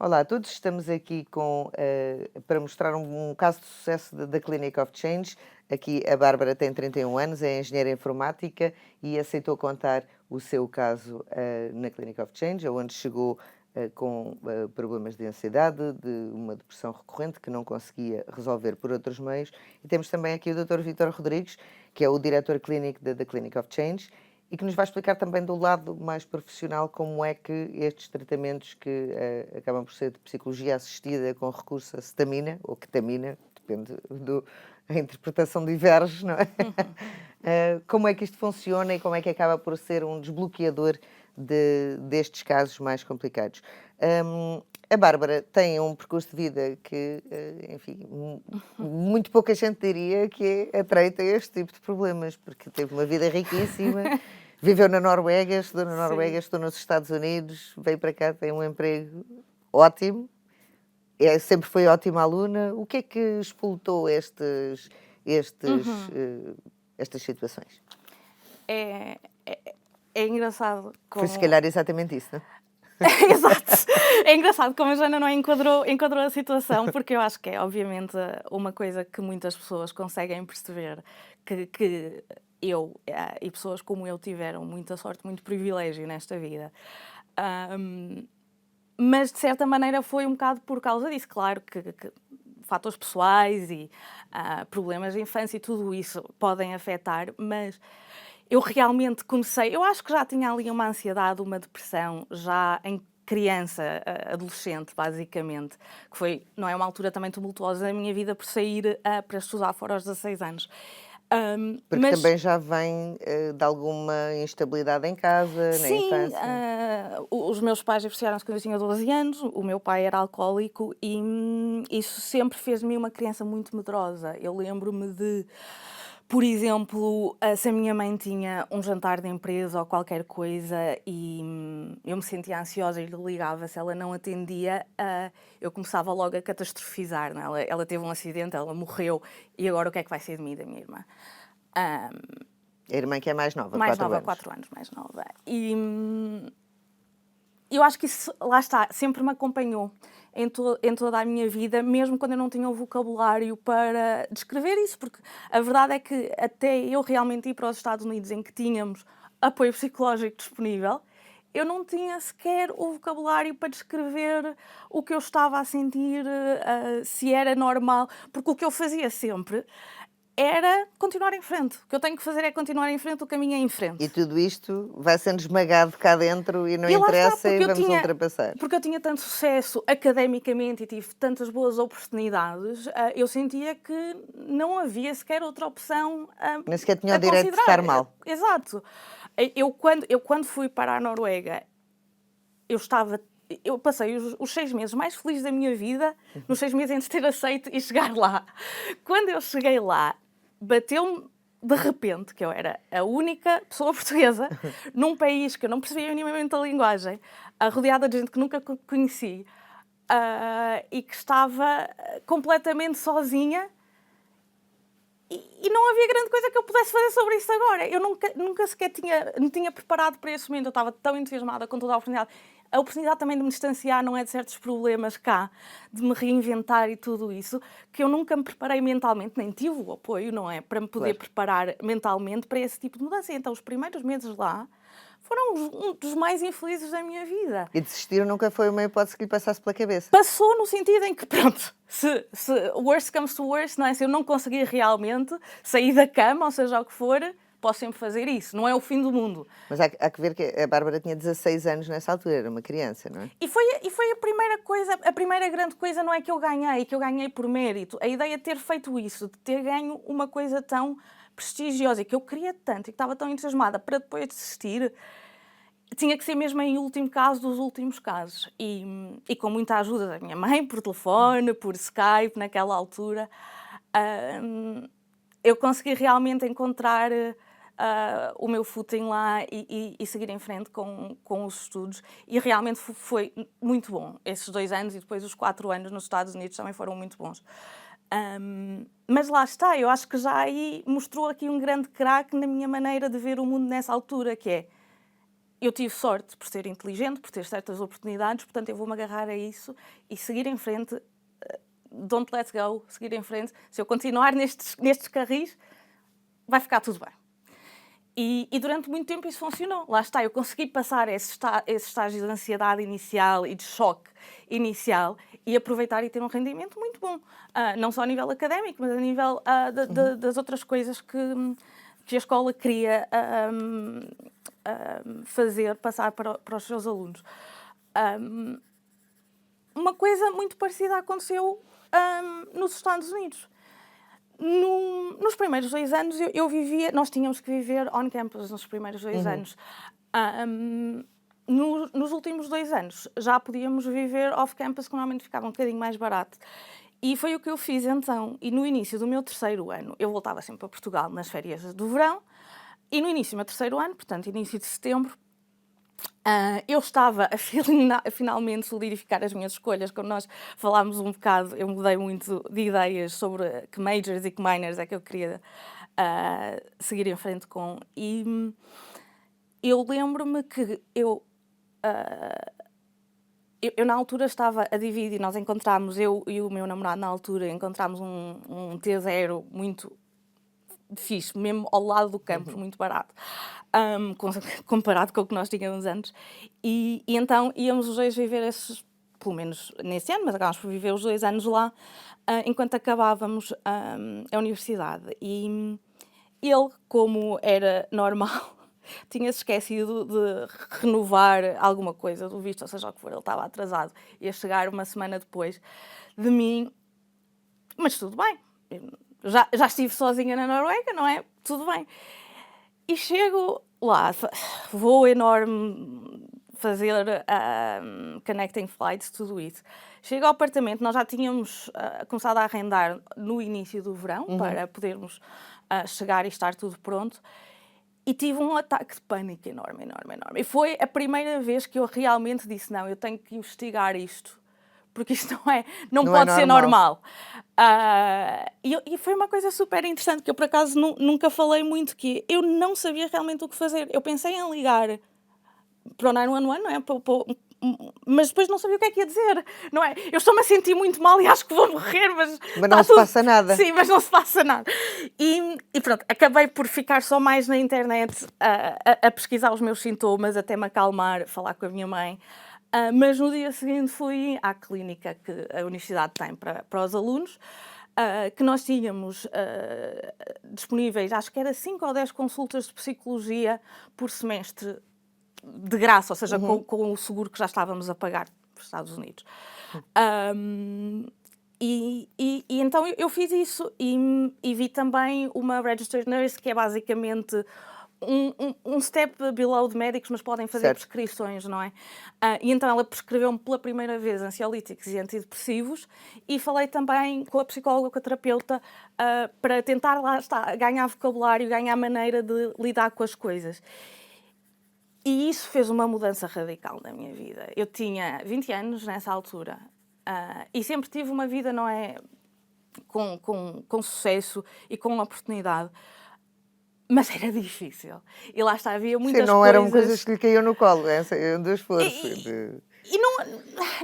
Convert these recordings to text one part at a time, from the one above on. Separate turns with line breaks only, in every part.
Olá a todos, estamos aqui para mostrar um caso de sucesso da Clinic of Change. Aqui a Bárbara tem 31 anos, é engenheira informática e aceitou contar o seu caso na Clinic of Change, onde chegou com problemas de ansiedade, de uma depressão recorrente que não conseguia resolver por outros meios. E temos também aqui o Dr. Vítor Rodrigues, que é o diretor clínico da Clinic of Change, e que nos vai explicar também do lado mais profissional como é que estes tratamentos que acabam por ser de psicologia assistida com recurso a cetamina, ou ketamina, depende a interpretação diverge, não é? Como é que isto funciona e como é que acaba por ser um desbloqueador destes casos mais complicados. A Bárbara tem um percurso de vida que, enfim, muito pouca gente diria que é atreita a este tipo de problemas, porque teve uma vida riquíssima, viveu na Noruega, estudou na Noruega, estudou nos Estados Unidos, veio para cá, tem um emprego ótimo, sempre foi ótima aluna. O que é que explotou estas situações?
É engraçado como...
Foi se calhar exatamente isso, não é?
Exato. É engraçado como a Joana não enquadrou a situação, porque eu acho que é, obviamente, uma coisa que muitas pessoas conseguem perceber, que eu e pessoas como eu tiveram muita sorte, muito privilégio nesta vida. Mas, de certa maneira, foi um bocado por causa disso. Claro que fatores pessoais e problemas de infância e tudo isso podem afetar, mas eu realmente comecei... Eu acho que já tinha ali uma ansiedade, uma depressão, já em criança, adolescente, basicamente, que foi, não é, uma altura também tumultuosa da minha vida por sair para estudar fora aos 16 anos.
Porque
Mas
também já vem de alguma instabilidade em casa, na
sim,
infância.
os meus pais divorciaram-se quando eu tinha 12 anos, o meu pai era alcoólico e isso sempre fez de mim uma criança muito medrosa. Eu lembro-me de, por exemplo, se a minha mãe tinha um jantar de empresa ou qualquer coisa e eu me sentia ansiosa e lhe ligava, se ela não atendia, eu começava logo a catastrofizar. Não é? Ela teve um acidente, ela morreu e agora o que é que vai ser de mim e da minha irmã?
A irmã que é mais nova,
Mais
4
nova,
anos.
4 anos mais nova. E eu acho que isso, lá está, sempre me acompanhou em toda a minha vida, mesmo quando eu não tinha o vocabulário para descrever isso, porque a verdade é que até eu realmente ir para os Estados Unidos, em que tínhamos apoio psicológico disponível, eu não tinha sequer o vocabulário para descrever o que eu estava a sentir, se era normal, porque o que eu fazia sempre era continuar em frente. O que eu tenho que fazer é continuar em frente, o caminho é em frente.
E tudo isto vai sendo esmagado cá dentro e não
E lá está,
interessa e vamos ultrapassar.
porque eu tinha tanto sucesso academicamente e tive tantas boas oportunidades, eu sentia que não havia sequer outra opção
Nem sequer tinha
a
o direito de
considerar.
estar mal.
Exato. Eu quando fui para a Noruega, eu passei os 6 meses mais felizes da minha vida, nos 6 meses entre ter aceito e chegar lá. Quando eu cheguei lá, bateu-me de repente que eu era a única pessoa portuguesa num país que eu não percebia minimamente a linguagem, rodeada de gente que nunca conheci, e que estava completamente sozinha. E não havia grande coisa que eu pudesse fazer sobre isso agora. Eu nunca sequer me tinha preparado para esse momento. Eu estava tão entusiasmada com toda a oportunidade. A oportunidade também de me distanciar, não é, de certos problemas cá, de me reinventar e tudo isso, que eu nunca me preparei mentalmente, nem tive o apoio, não é, para me poder preparar mentalmente para esse tipo de mudança. E então os primeiros meses lá foram um dos mais infelizes da minha vida.
E desistir nunca foi uma hipótese que lhe passasse pela cabeça?
Passou no sentido em que, pronto, se worst comes to worst, não é? Se eu não conseguir realmente sair da cama, ou seja o que for, posso sempre fazer isso. Não é o fim do mundo.
Mas há que ver que a Bárbara tinha 16 anos nessa altura, era uma criança, não é?
E foi a primeira coisa, a primeira grande coisa não é que eu ganhei por mérito. A ideia de ter feito isso, de ter ganho uma coisa tão prestigiosa e que eu queria tanto e que estava tão entusiasmada para depois desistir, tinha que ser mesmo em último caso dos últimos casos. E com muita ajuda da minha mãe, por telefone, por Skype, naquela altura, eu consegui realmente encontrar o meu footing lá e seguir em frente com os estudos. E realmente foi muito bom. Esses 2 anos e depois os 4 anos nos Estados Unidos também foram muito bons. Mas lá está, eu acho que já aí mostrou aqui um grande craque na minha maneira de ver o mundo nessa altura, que é: eu tive sorte por ser inteligente, por ter certas oportunidades, portanto eu vou-me agarrar a isso e seguir em frente, don't let go, seguir em frente. Se eu continuar nestes carris, vai ficar tudo bem. E durante muito tempo isso funcionou. Lá está, eu consegui passar esse estágio de ansiedade inicial e de choque inicial e aproveitar e ter um rendimento muito bom. Não só a nível académico, mas a nível das outras coisas que a escola queria fazer, passar para os seus alunos. Uma coisa muito parecida aconteceu nos Estados Unidos. Nos primeiros 2 anos eu vivia, nós tínhamos que viver on campus nos primeiros 2 anos. Nos últimos 2 anos já podíamos viver off campus, que normalmente ficava um bocadinho mais barato. E foi o que eu fiz então. E no início do meu 3º ano, eu voltava sempre para Portugal nas férias do verão, e no início do meu 3º ano, portanto início de setembro, eu estava a finalmente solidificar as minhas escolhas. Quando nós falámos um bocado, eu mudei muito de ideias sobre que majors e que minors é que eu queria seguir em frente com. E eu lembro-me que eu na altura estava a dividir, nós encontramos, eu e o meu namorado na altura, encontramos um T0 muito fixe, mesmo ao lado do campus, muito barato, comparado com o que nós tínhamos antes. E então íamos os dois viver esses, pelo menos nesse ano, mas acabámos por viver os 2 anos lá, enquanto acabávamos a universidade. E ele, como era normal, tinha-se esquecido de renovar alguma coisa do visto, ou seja o que for, ele estava atrasado, ia chegar uma semana depois de mim, mas tudo bem. Já estive sozinha na Noruega, não é? Tudo bem. E chego lá, voo enorme, fazer connecting flights, tudo isso. Chego ao apartamento, nós já tínhamos começado a arrendar no início do verão, para podermos chegar e estar tudo pronto. E tive um ataque de pânico enorme. E foi a primeira vez que eu realmente disse, não, eu tenho que investigar isto, porque isto não pode ser normal. E foi uma coisa super interessante, que eu por acaso nunca falei muito, que eu não sabia realmente o que fazer. Eu pensei em ligar para o 911, não é? Mas depois não sabia o que é que ia dizer, não é? Eu estou-me a sentir muito mal e acho que vou morrer, mas
não se passa nada.
Sim, mas não se passa nada. E pronto, acabei por ficar só mais na internet a pesquisar os meus sintomas, até me acalmar, falar com a minha mãe. Mas no dia seguinte fui à clínica que a universidade tem para os alunos, que nós tínhamos disponíveis, acho que era 5 ou 10 consultas de psicologia por semestre, de graça, ou seja, com o seguro que já estávamos a pagar para os Estados Unidos. E então eu fiz isso e vi também uma registered nurse, que é basicamente um step below de médicos, mas podem fazer prescrições, não é? E então ela prescreveu-me pela primeira vez ansiolíticos e antidepressivos, e falei também com a psicóloga, com a terapeuta, para tentar, lá está, ganhar vocabulário, ganhar maneira de lidar com as coisas. E isso fez uma mudança radical na minha vida. Eu tinha 20 anos nessa altura, e sempre tive uma vida, não é, com sucesso e com oportunidade. Mas era difícil. E lá está, havia muitas coisas...
Sim, não eram coisas que lhe caíam no colo, do esforço.
E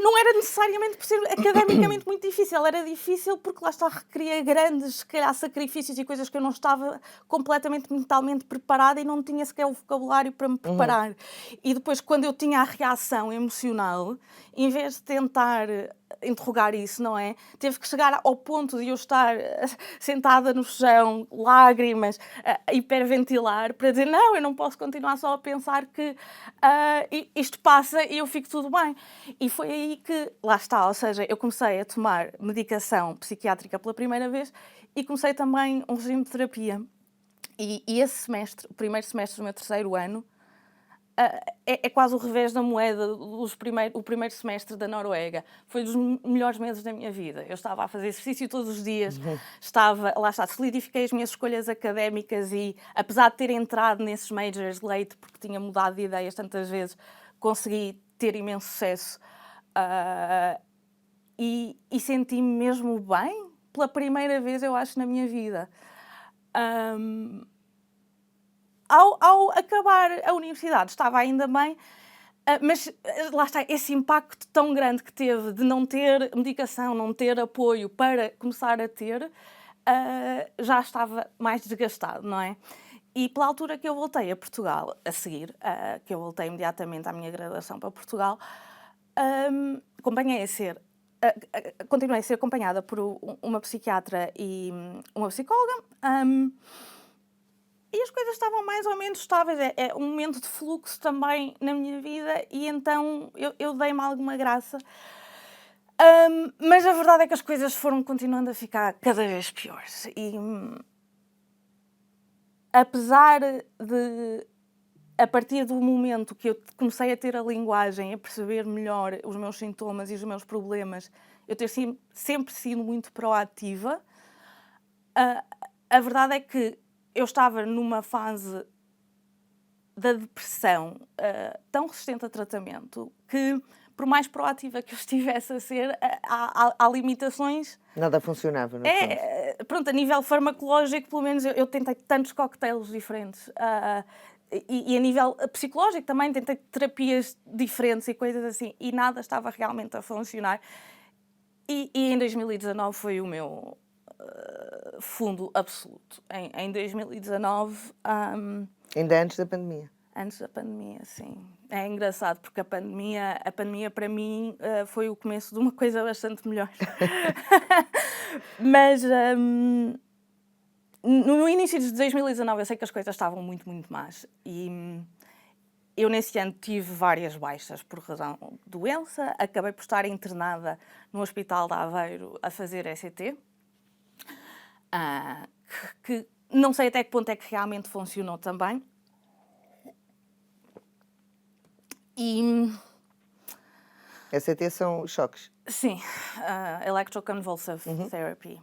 não era necessariamente por ser academicamente muito difícil, era difícil porque lá está, requeria grandes, se calhar, sacrifícios e coisas que eu não estava completamente mentalmente preparada e não tinha sequer o vocabulário para me preparar. E depois, quando eu tinha a reação emocional, em vez de tentar interrogar isso, não é? Teve que chegar ao ponto de eu estar sentada no chão, lágrimas, a hiperventilar, para dizer, não, eu não posso continuar só a pensar que isto passa e eu fico tudo bem. E foi aí que, lá está, ou seja, eu comecei a tomar medicação psiquiátrica pela primeira vez e comecei também um regime de terapia. E esse semestre, o primeiro semestre do meu 3º ano, é quase o revés da moeda o primeiro semestre da Noruega. Foi dos melhores meses da minha vida. Eu estava a fazer exercício todos os dias, solidifiquei as minhas escolhas académicas e, apesar de ter entrado nesses majors late, porque tinha mudado de ideias tantas vezes, consegui ter imenso sucesso e senti-me mesmo bem pela primeira vez, eu acho, na minha vida. ao acabar a universidade estava ainda bem, mas lá está, esse impacto tão grande que teve de não ter medicação, não ter apoio para começar a ter, já estava mais desgastado, não é? E pela altura que eu voltei a Portugal, a seguir, que eu voltei imediatamente à minha graduação para Portugal, continuei a ser acompanhada por uma psiquiatra e uma psicóloga, e as coisas estavam mais ou menos estáveis. É um momento de fluxo também na minha vida, e então eu dei-me alguma graça. Mas a verdade é que as coisas foram continuando a ficar cada vez piores. E apesar de, a partir do momento que eu comecei a ter a linguagem, a perceber melhor os meus sintomas e os meus problemas, eu ter sempre sido muito proativa, a verdade é que eu estava numa fase da depressão tão resistente a tratamento que, por mais proativa que eu estivesse a ser, há limitações.
Nada funcionava, no fundo.
Pronto, a nível farmacológico, pelo menos, eu tentei tantos cocktails diferentes. E a nível psicológico também tentei terapias diferentes e coisas assim, e nada estava realmente a funcionar. E em 2019 foi o meu fundo absoluto. Em 2019...
Ainda antes da pandemia.
Antes da pandemia, sim. É engraçado, porque a pandemia para mim foi o começo de uma coisa bastante melhor. Mas no início de 2019 eu sei que as coisas estavam muito, muito más. E eu nesse ano tive várias baixas por razão de doença. Acabei por estar internada no Hospital de Aveiro a fazer ECT. Que não sei até que ponto é que realmente funcionou também. E
ECT são choques.
sim, Electroconvulsive Therapy.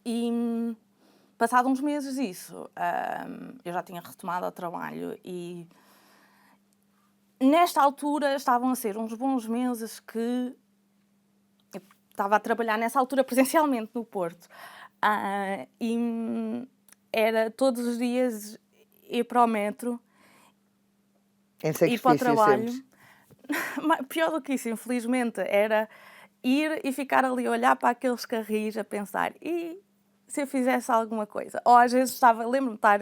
E passado uns meses disso, eu já tinha retomado o trabalho e nesta altura estavam a ser uns bons meses que eu estava a trabalhar nessa altura presencialmente no Porto. E era todos os dias ir para o metro,
Em
ir para o
sacrifício
trabalho.
sempre.
Pior do que isso, infelizmente, era ir e ficar ali a olhar para aqueles carris a pensar, e se eu fizesse alguma coisa? Ou às vezes lembro-me de estar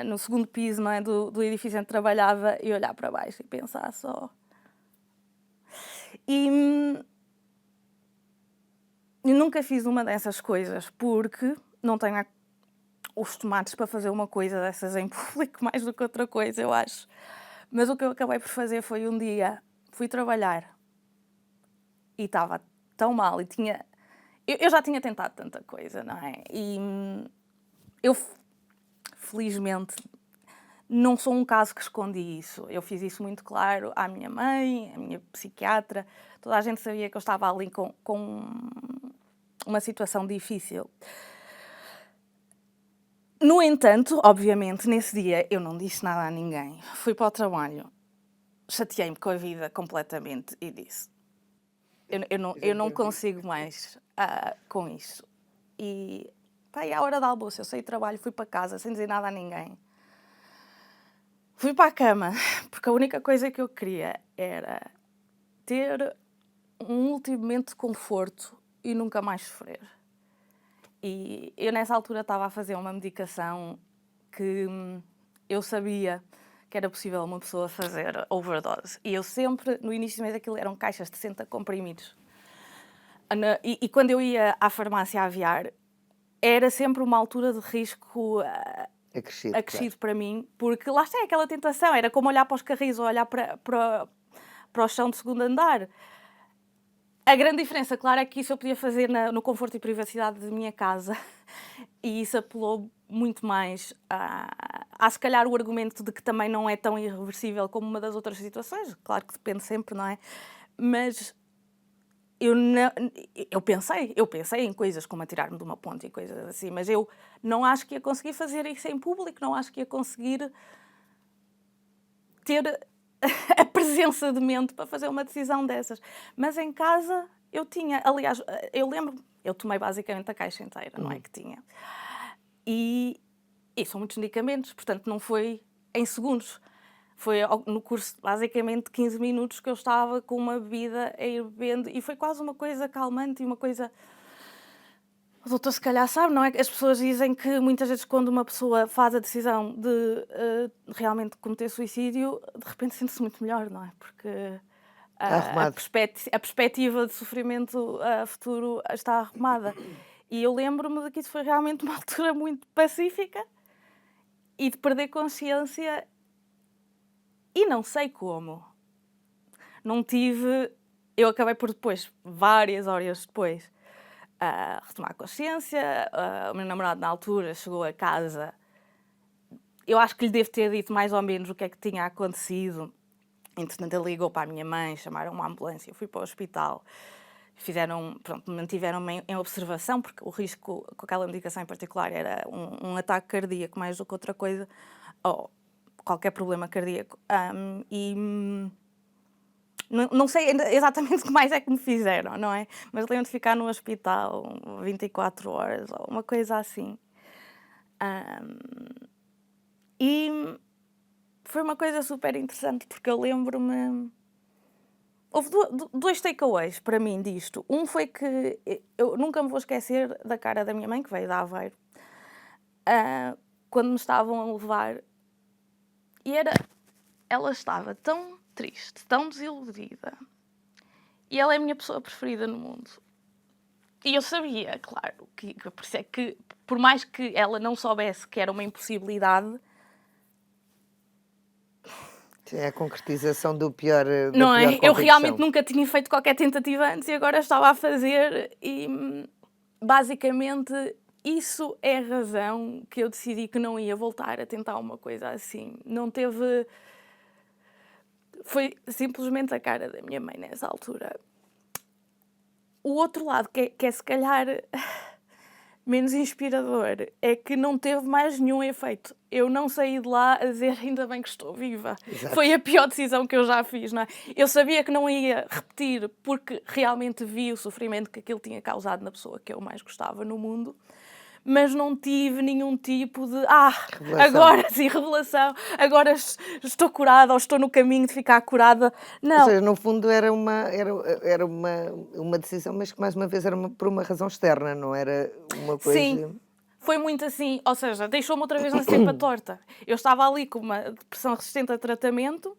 no segundo piso, não é, do edifício onde trabalhava e olhar para baixo e pensar só. E eu nunca fiz uma dessas coisas porque não tenho os tomates para fazer uma coisa dessas em público, mais do que outra coisa, eu acho. Mas o que eu acabei por fazer foi um dia, fui trabalhar e estava tão mal e eu já tinha tentado tanta coisa, não é? E eu, felizmente, não sou um caso que escondi isso. Eu fiz isso muito claro à minha mãe, à minha psiquiatra. Toda a gente sabia que eu estava ali com uma situação difícil. No entanto, obviamente, nesse dia eu não disse nada a ninguém. Fui para o trabalho, chateei-me com a vida completamente e disse: eu não consigo mais com isso. E à hora do almoço eu saí do trabalho, fui para casa sem dizer nada a ninguém. Fui para a cama, porque a única coisa que eu queria era ter um último momento de conforto e nunca mais sofrer. E eu nessa altura estava a fazer uma medicação que eu sabia que era possível uma pessoa fazer overdose. E eu sempre, no início do mês, aquilo eram caixas de 60 comprimidos. E quando eu ia à farmácia a aviar, era sempre uma altura de risco acrescido para mim, porque lá está aquela tentação, era como olhar para os carris ou olhar para o chão de segundo andar. A grande diferença, claro, é que isso eu podia fazer no conforto e privacidade da minha casa, e isso apelou muito mais a se calhar o argumento de que também não é tão irreversível como uma das outras situações. Claro que depende sempre, não é? Mas eu pensei em coisas como atirar-me de uma ponte e coisas assim, mas eu não acho que ia conseguir fazer isso em público, não acho que ia conseguir ter a presença de mente para fazer uma decisão dessas. Mas em casa eu tinha, aliás, eu lembro, eu tomei basicamente a caixa inteira, não é que tinha. E E são muitos medicamentos, portanto não foi em segundos. Foi no curso, basicamente, de 15 minutos que eu estava com uma bebida a ir bebendo e foi quase uma coisa calmante e uma coisa... O doutor se calhar sabe, não é? As pessoas dizem que muitas vezes quando uma pessoa faz a decisão de realmente cometer suicídio, de repente sente-se muito melhor, não é? Porque
Está
a
arrumado.
perspectiva de sofrimento futuro está arrumada. E eu lembro-me de que isso foi realmente uma altura muito pacífica e de perder consciência e não sei como. Não tive... Eu acabei por depois, várias horas depois, a retomar a consciência. O meu namorado na altura chegou a casa. Eu acho que lhe devo ter dito mais ou menos o que é que tinha acontecido. Entretanto, ele ligou para a minha mãe, chamaram uma ambulância, eu fui para o hospital. Mantiveram-me em observação, porque o risco com aquela medicação em particular era um ataque cardíaco mais do que outra coisa, ou qualquer problema cardíaco. Não sei exatamente o que mais é que me fizeram, não é? Mas lembro de ficar no hospital 24 horas, ou uma coisa assim. E foi uma coisa super interessante, porque eu lembro-me... Houve dois takeaways para mim disto. Um foi que eu nunca me vou esquecer da cara da minha mãe, que veio de Aveiro, quando me estavam a levar. E ela estava tão triste, tão desiludida. E ela é a minha pessoa preferida no mundo. E eu sabia, claro, por isso é que, por mais que ela não soubesse que era uma impossibilidade...
É a concretização do pior, da
Não
pior
é? Eu realmente
convicção.
nunca tinha feito qualquer tentativa antes e agora estava a fazer e basicamente isso é a razão que eu decidi que não ia voltar a tentar uma coisa assim. Não teve... Foi simplesmente a cara da minha mãe nessa altura. O outro lado, que é se calhar menos inspirador, é que não teve mais nenhum efeito. Eu não saí de lá a dizer ainda bem que estou viva.
Exato.
Foi a pior decisão que eu já fiz, não é? Eu sabia que não ia repetir porque realmente vi o sofrimento que aquilo tinha causado na pessoa que eu mais gostava no mundo, mas não tive nenhum tipo de
Revelação.
agora sim, revelação, agora estou curada ou estou no caminho de ficar curada.
Ou
Não.
seja, no fundo era uma decisão, mas que mais uma vez era por uma razão externa, não era uma coisa...
Sim, foi muito assim, ou seja, deixou-me outra vez na cepa torta. Eu estava ali com uma depressão resistente a tratamento,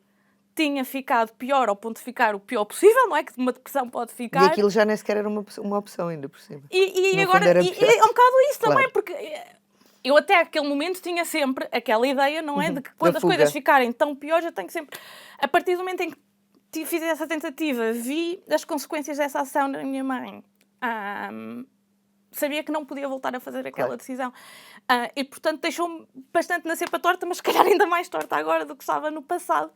tinha ficado pior ao ponto de ficar o pior possível, não é? Que uma depressão pode
E
ficar.
aquilo já nem sequer era uma opção ainda por cima.
E
No
agora,
fundo era
e
pior.
é um bocado isso
Claro.
também, porque eu até aquele momento tinha sempre aquela ideia, não é? De que quando
Da
as coisas
fuga.
ficarem tão piores, eu tenho sempre... A partir do momento em que fiz essa tentativa, vi as consequências dessa ação da minha mãe. Sabia que não podia voltar a fazer aquela
Claro.
decisão. E, portanto, deixou-me bastante na cepa torta, mas se calhar ainda mais torta agora do que estava no passado.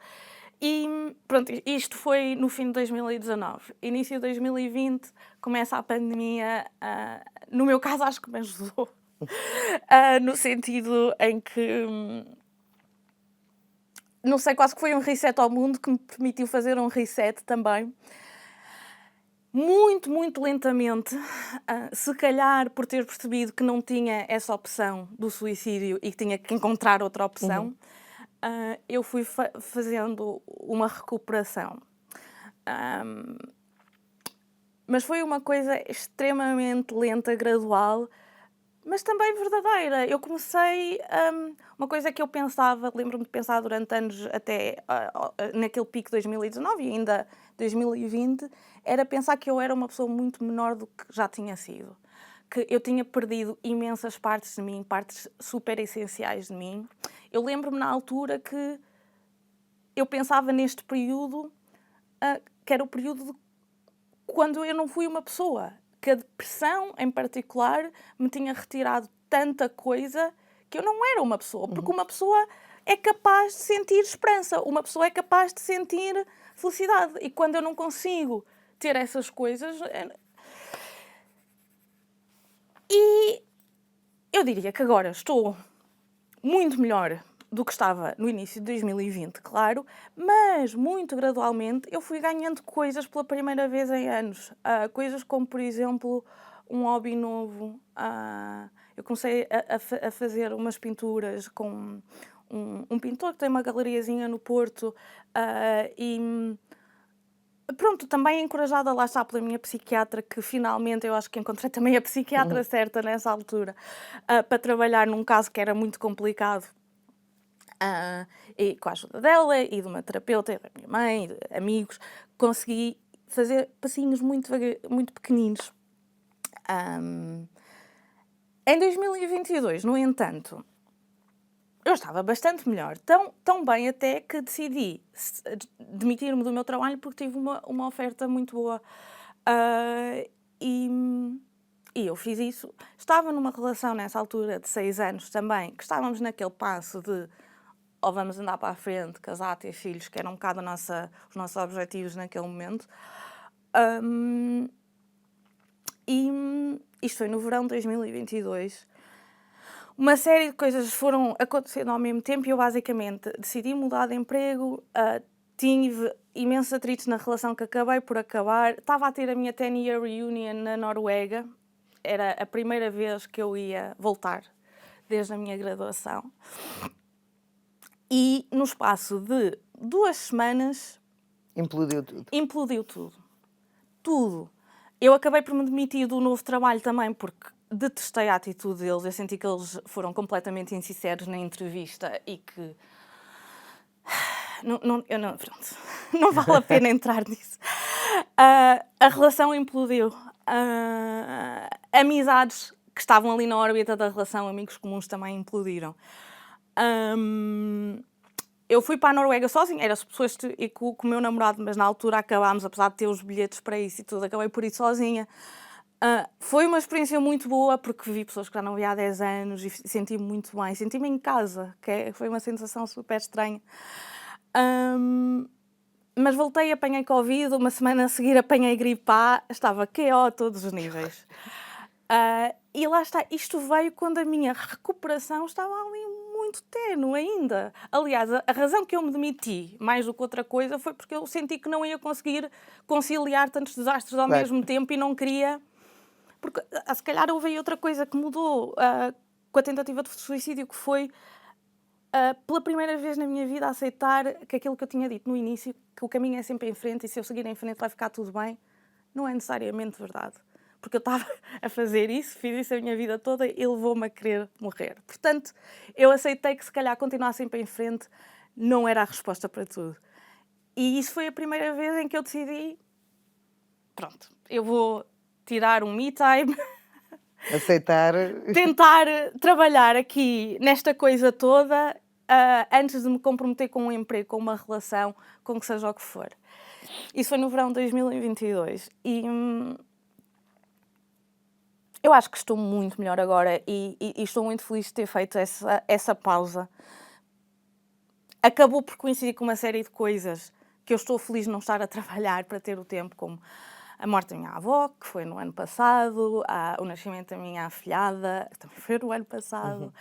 E pronto, isto foi no fim de 2019. Início de 2020, começa a pandemia. No meu caso, acho que me ajudou. No sentido em que... não sei, quase que foi um reset ao mundo que me permitiu fazer um reset também. Muito, muito lentamente, se calhar por ter percebido que não tinha essa opção do suicídio e que tinha que encontrar outra opção, eu fui fazendo uma recuperação. Mas foi uma coisa extremamente lenta, gradual, mas também verdadeira. Eu comecei... uma coisa que eu pensava, lembro-me de pensar durante anos até naquele pico de 2019 e ainda 2020, era pensar que eu era uma pessoa muito menor do que já tinha sido. Que eu tinha perdido imensas partes de mim, partes super essenciais de mim. Eu lembro-me na altura que eu pensava neste período, que era o período de quando eu não fui uma pessoa. Que a depressão, em particular, me tinha retirado tanta coisa que eu não era uma pessoa. Porque uma pessoa é capaz de sentir esperança, uma pessoa é capaz de sentir felicidade. E quando eu não consigo ter essas coisas... E eu diria que agora estou muito melhor do que estava no início de 2020, claro, mas muito gradualmente eu fui ganhando coisas pela primeira vez em anos. Coisas como, por exemplo, um hobby novo. Eu comecei a fazer umas pinturas com um pintor que tem uma galeriazinha no Porto, e pronto, também encorajada lá está pela minha psiquiatra, que finalmente eu acho que encontrei também a psiquiatra certa nessa altura, para trabalhar num caso que era muito complicado. E com a ajuda dela e de uma terapeuta e da minha mãe, e de amigos, consegui fazer passinhos muito pequeninos. Em 2022, no entanto, eu estava bastante melhor, tão bem até que decidi demitir-me do meu trabalho porque tive uma oferta muito boa. E eu fiz isso. Estava numa relação nessa altura de 6 anos também, que estávamos naquele passo de ou vamos andar para a frente, casar, ter filhos, que eram um bocado os nossos objetivos naquele momento. E isto foi no verão de 2022. Uma série de coisas foram acontecendo ao mesmo tempo e eu basicamente decidi mudar de emprego, tive imensos atritos na relação que acabei por acabar. Estava a ter a minha 10-year reunion na Noruega. Era a primeira vez que eu ia voltar desde a minha graduação. E no espaço de 2 semanas
Implodiu tudo.
implodiu tudo. Tudo. Eu acabei por me demitir do novo trabalho também porque detestei a atitude deles. Eu senti que eles foram completamente insinceros na entrevista e que pronto, não vale a pena entrar nisso. A relação implodiu. Amizades que estavam ali na órbita da relação, amigos comuns, também implodiram. Eu fui para a Noruega sozinha, era suposto ir com o meu namorado, mas na altura acabámos, apesar de ter os bilhetes para isso e tudo, acabei por ir sozinha. Foi uma experiência muito boa, porque vi pessoas que já não via há 10 anos e senti-me muito bem. Senti-me em casa, foi uma sensação super estranha. Mas voltei, apanhei Covid, uma semana a seguir apanhei gripe A, estava KO a todos os níveis. E lá está, isto veio quando a minha recuperação estava ali muito ténue ainda. Aliás, a razão que eu me demiti, mais do que outra coisa, foi porque eu senti que não ia conseguir conciliar tantos desastres ao mesmo tempo e não queria... Porque se calhar houve aí outra coisa que mudou com a tentativa de suicídio, que foi, pela primeira vez na minha vida, aceitar que aquilo que eu tinha dito no início, que o caminho é sempre em frente e se eu seguir em frente vai ficar tudo bem, não é necessariamente verdade. Porque eu estava a fazer isso, fiz isso a minha vida toda e levou-me a querer morrer. Portanto, eu aceitei que se calhar continuar sempre em frente não era a resposta para tudo. E isso foi a primeira vez em que eu decidi, pronto, eu vou tirar um me time,
Aceitar.
tentar trabalhar aqui nesta coisa toda antes de me comprometer com um emprego, com uma relação, com que seja o que for. Isso foi no verão de 2022 e eu acho que estou muito melhor agora e estou muito feliz de ter feito essa pausa. Acabou por coincidir com uma série de coisas que eu estou feliz de não estar a trabalhar para ter o tempo, como a morte da minha avó, que foi no ano passado, o nascimento da minha afilhada, que também foi no ano passado,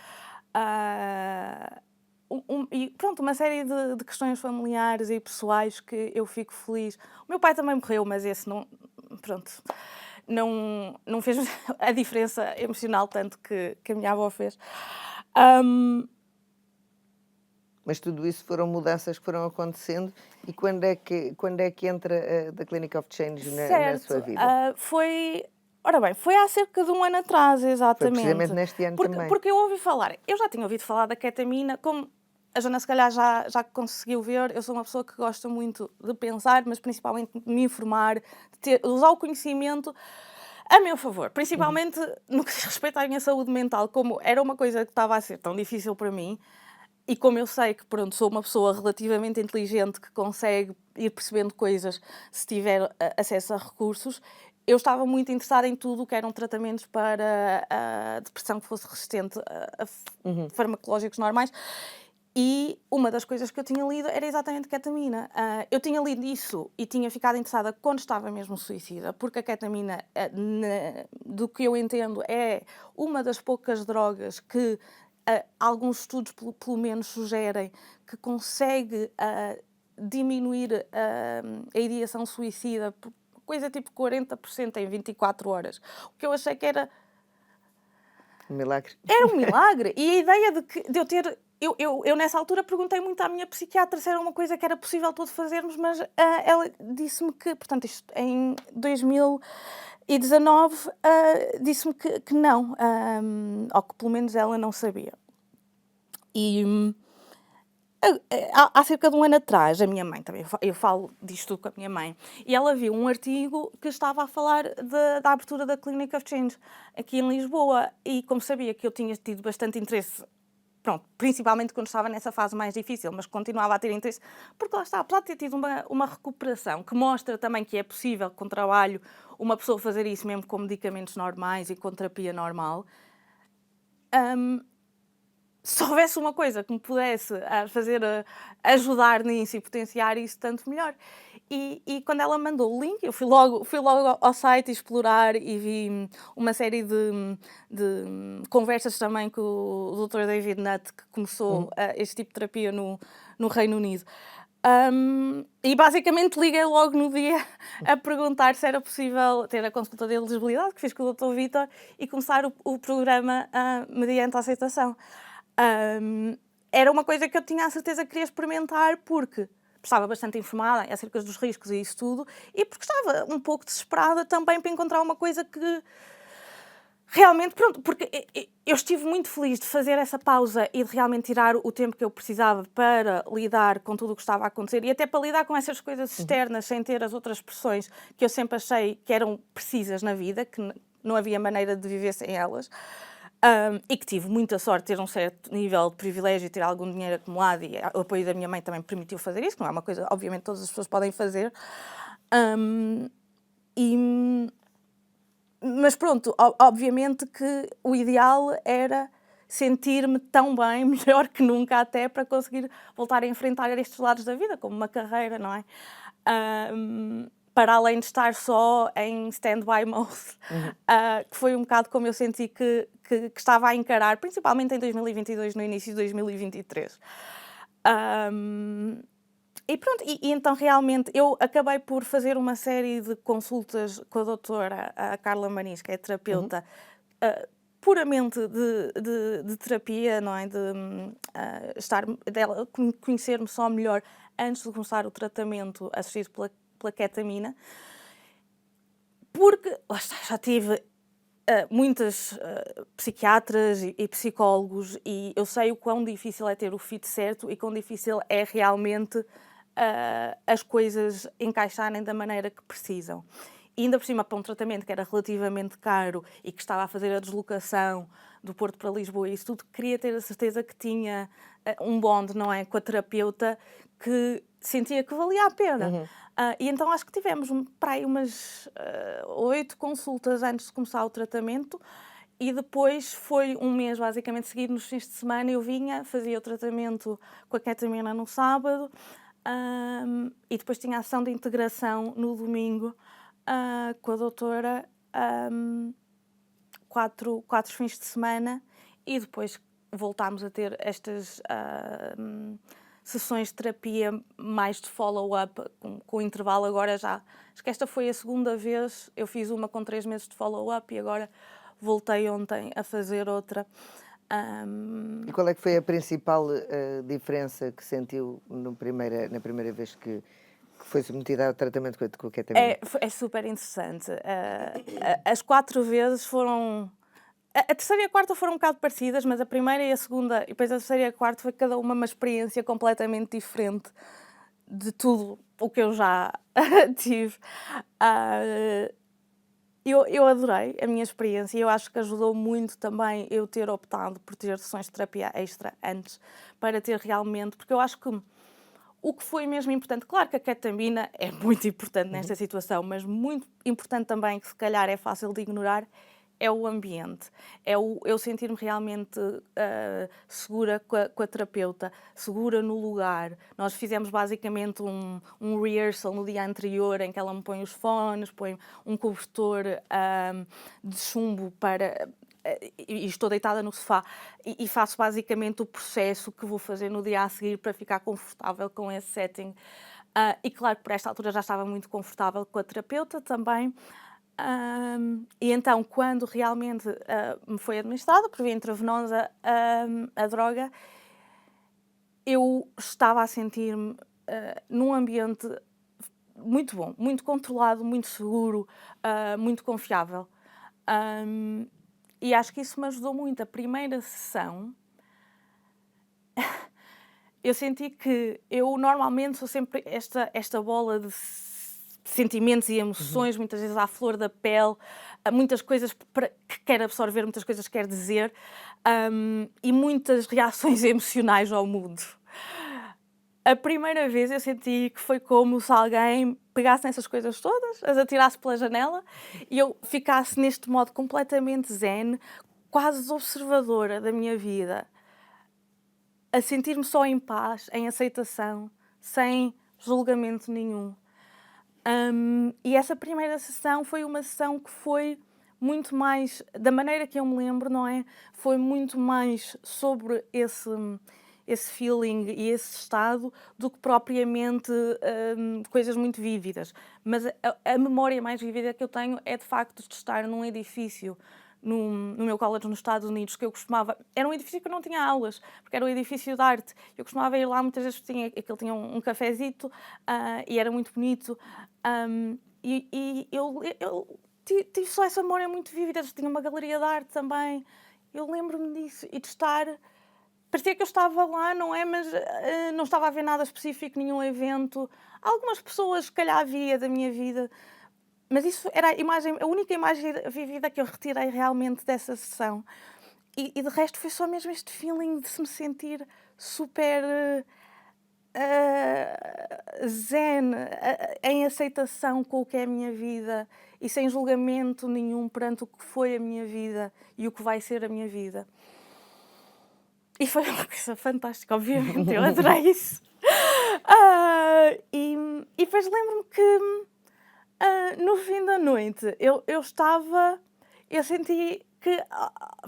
e pronto, uma série de questões familiares e pessoais que eu fico feliz. O meu pai também morreu, mas esse não, pronto, não fez a diferença emocional tanto que a minha avó fez.
Mas tudo isso foram mudanças que foram acontecendo e quando é que entra The Clinic of Change na sua vida?
Ora bem, foi há cerca de um ano atrás,
Foi
exatamente.
precisamente neste ano também.
Porque eu ouvi falar, eu já tinha ouvido falar da ketamina, como a Joana se calhar já conseguiu ver, eu sou uma pessoa que gosta muito de pensar, mas principalmente de me informar, de usar o conhecimento a meu favor, principalmente no que diz respeito à minha saúde mental, como era uma coisa que estava a ser tão difícil para mim, e como eu sei que, pronto, sou uma pessoa relativamente inteligente que consegue ir percebendo coisas se tiver acesso a recursos, eu estava muito interessada em tudo o que eram tratamentos para a depressão que fosse resistente a farmacológicos normais. E uma das coisas que eu tinha lido era exatamente ketamina. Eu tinha lido isso e tinha ficado interessada quando estava mesmo suicida, porque a ketamina, do que eu entendo, é uma das poucas drogas que alguns estudos, pelo menos, sugerem que consegue diminuir a ideação suicida, coisa tipo 40% em 24 horas. O que eu achei que era
Um milagre.
Era um milagre. E a ideia de eu ter... Eu nessa altura perguntei muito à minha psiquiatra se era uma coisa que era possível todos fazermos, mas ela disse-me que, portanto, isto em 2019, disse-me que não, ou que pelo menos ela não sabia. E há cerca de um ano atrás, a minha mãe também, eu falo disto tudo com a minha mãe, e ela viu um artigo que estava a falar da abertura da Clinic of Change aqui em Lisboa, e como sabia que eu tinha tido bastante interesse, pronto, principalmente quando estava nessa fase mais difícil, mas continuava a ter interesse, porque lá está, apesar de ter tido uma recuperação, que mostra também que é possível, com trabalho, uma pessoa fazer isso mesmo com medicamentos normais e com terapia normal, se houvesse uma coisa que me pudesse ajudar nisso e potenciar isso, tanto melhor. E quando ela mandou o link, eu fui logo ao site explorar e vi uma série de conversas também com o Dr. David Nutt, que começou este tipo de terapia no Reino Unido. E basicamente liguei logo no dia a perguntar se era possível ter a consulta de elegibilidade, que fiz com o Dr. Vítor, e começar o programa mediante a aceitação. Era uma coisa que eu tinha a certeza que queria experimentar, porque estava bastante informada acerca dos riscos e isso tudo, e porque estava um pouco desesperada também para encontrar uma coisa que realmente, pronto, porque eu estive muito feliz de fazer essa pausa e de realmente tirar o tempo que eu precisava para lidar com tudo o que estava a acontecer e até para lidar com essas coisas externas sem ter as outras pressões que eu sempre achei que eram precisas na vida, que não havia maneira de viver sem elas. E que tive muita sorte de ter um certo nível de privilégio e ter algum dinheiro acumulado, e o apoio da minha mãe também me permitiu fazer isso, que não é uma coisa, obviamente, todas as pessoas podem fazer. Mas pronto, obviamente que o ideal era sentir-me tão bem, melhor que nunca até, para conseguir voltar a enfrentar estes lados da vida, como uma carreira, não é? Para além de estar só em stand-by mode, que foi um bocado como eu senti que estava a encarar, principalmente em 2022, no início de 2023. E pronto, e então realmente eu acabei por fazer uma série de consultas com a doutora a Carla Manis, que é terapeuta, puramente de terapia, não é? Dela conhecer-me só melhor antes de começar o tratamento assistido pela ketamina, porque lá está, já tive muitas psiquiatras e psicólogos, e eu sei o quão difícil é ter o fit certo e quão difícil é realmente as coisas encaixarem da maneira que precisam. E ainda por cima, para um tratamento que era relativamente caro e que estava a fazer a deslocação do Porto para Lisboa e isso tudo, queria ter a certeza que tinha um bond, não é, com a terapeuta, que sentia que valia a pena. E então acho que tivemos para aí umas 8 consultas antes de começar o tratamento, e depois foi um mês basicamente seguido. Nos fins de semana eu vinha, fazia o tratamento com a ketamina no sábado, e depois tinha a ação de integração no domingo com a doutora, 4 fins de semana, e depois voltámos a ter estas sessões de terapia mais de follow-up, com intervalo agora já. Acho que esta foi a segunda vez, eu fiz uma com 3 meses de follow-up e agora voltei ontem a fazer outra.
E qual é que foi a principal diferença que sentiu na primeira vez que foi submetida ao tratamento com a ketamina?
É super interessante. As 4 vezes foram... A terceira e a quarta foram um bocado parecidas, mas a primeira e a segunda, e depois a terceira e a quarta, foi cada uma experiência completamente diferente de tudo o que eu já tive. Eu adorei a minha experiência, e eu acho que ajudou muito também eu ter optado por ter sessões de terapia extra antes, para ter realmente, porque eu acho que o que foi mesmo importante, claro que a ketamina é muito importante nesta situação, mas muito importante também, que se calhar é fácil de ignorar, é o ambiente, é eu sentir-me realmente segura com a terapeuta, segura no lugar. Nós fizemos basicamente um rehearsal no dia anterior, em que ela me põe os fones, põe um cobertor de chumbo para... E estou deitada no sofá e faço basicamente o processo que vou fazer no dia a seguir para ficar confortável com esse setting. E claro, por esta altura já estava muito confortável com a terapeuta também. E então, quando realmente me foi administrada, por via intravenosa, a droga, eu estava a sentir-me num ambiente muito bom, muito controlado, muito seguro, muito confiável. E acho que isso me ajudou muito. A primeira sessão, eu senti que eu normalmente sou sempre esta bola de sentimentos e emoções, muitas vezes à flor da pele, muitas coisas que quero absorver, muitas coisas que quero dizer, e muitas reações emocionais ao mundo. A primeira vez eu senti que foi como se alguém pegasse nessas coisas todas, as atirasse pela janela e eu ficasse neste modo completamente zen, quase observadora da minha vida, a sentir-me só em paz, em aceitação, sem julgamento nenhum. E essa primeira sessão foi uma sessão que foi muito mais, da maneira que eu me lembro, não é? Foi muito mais sobre esse feeling e esse estado do que propriamente coisas muito vívidas. Mas a memória mais vívida que eu tenho é de facto de estar num edifício no meu college nos Estados Unidos, que eu costumava... Era um edifício que eu não tinha aulas, porque era um edifício de arte. Eu costumava ir lá muitas vezes, aquele tinha um cafezito e era muito bonito. E eu tive só essa memória muito vívida. Tinha uma galeria de arte também. Eu lembro-me disso e de estar... Parecia que eu estava lá, não é? Mas não estava a ver nada específico, nenhum evento. Algumas pessoas, se calhar, havia da minha vida. Mas isso era a única imagem vivida que eu retirei realmente dessa sessão. E de resto foi só mesmo este feeling de se me sentir super zen, em aceitação com o que é a minha vida e sem julgamento nenhum perante o que foi a minha vida e o que vai ser a minha vida. E foi uma coisa fantástica, obviamente, eu adorei isso. E depois lembro-me que no fim da noite eu senti que,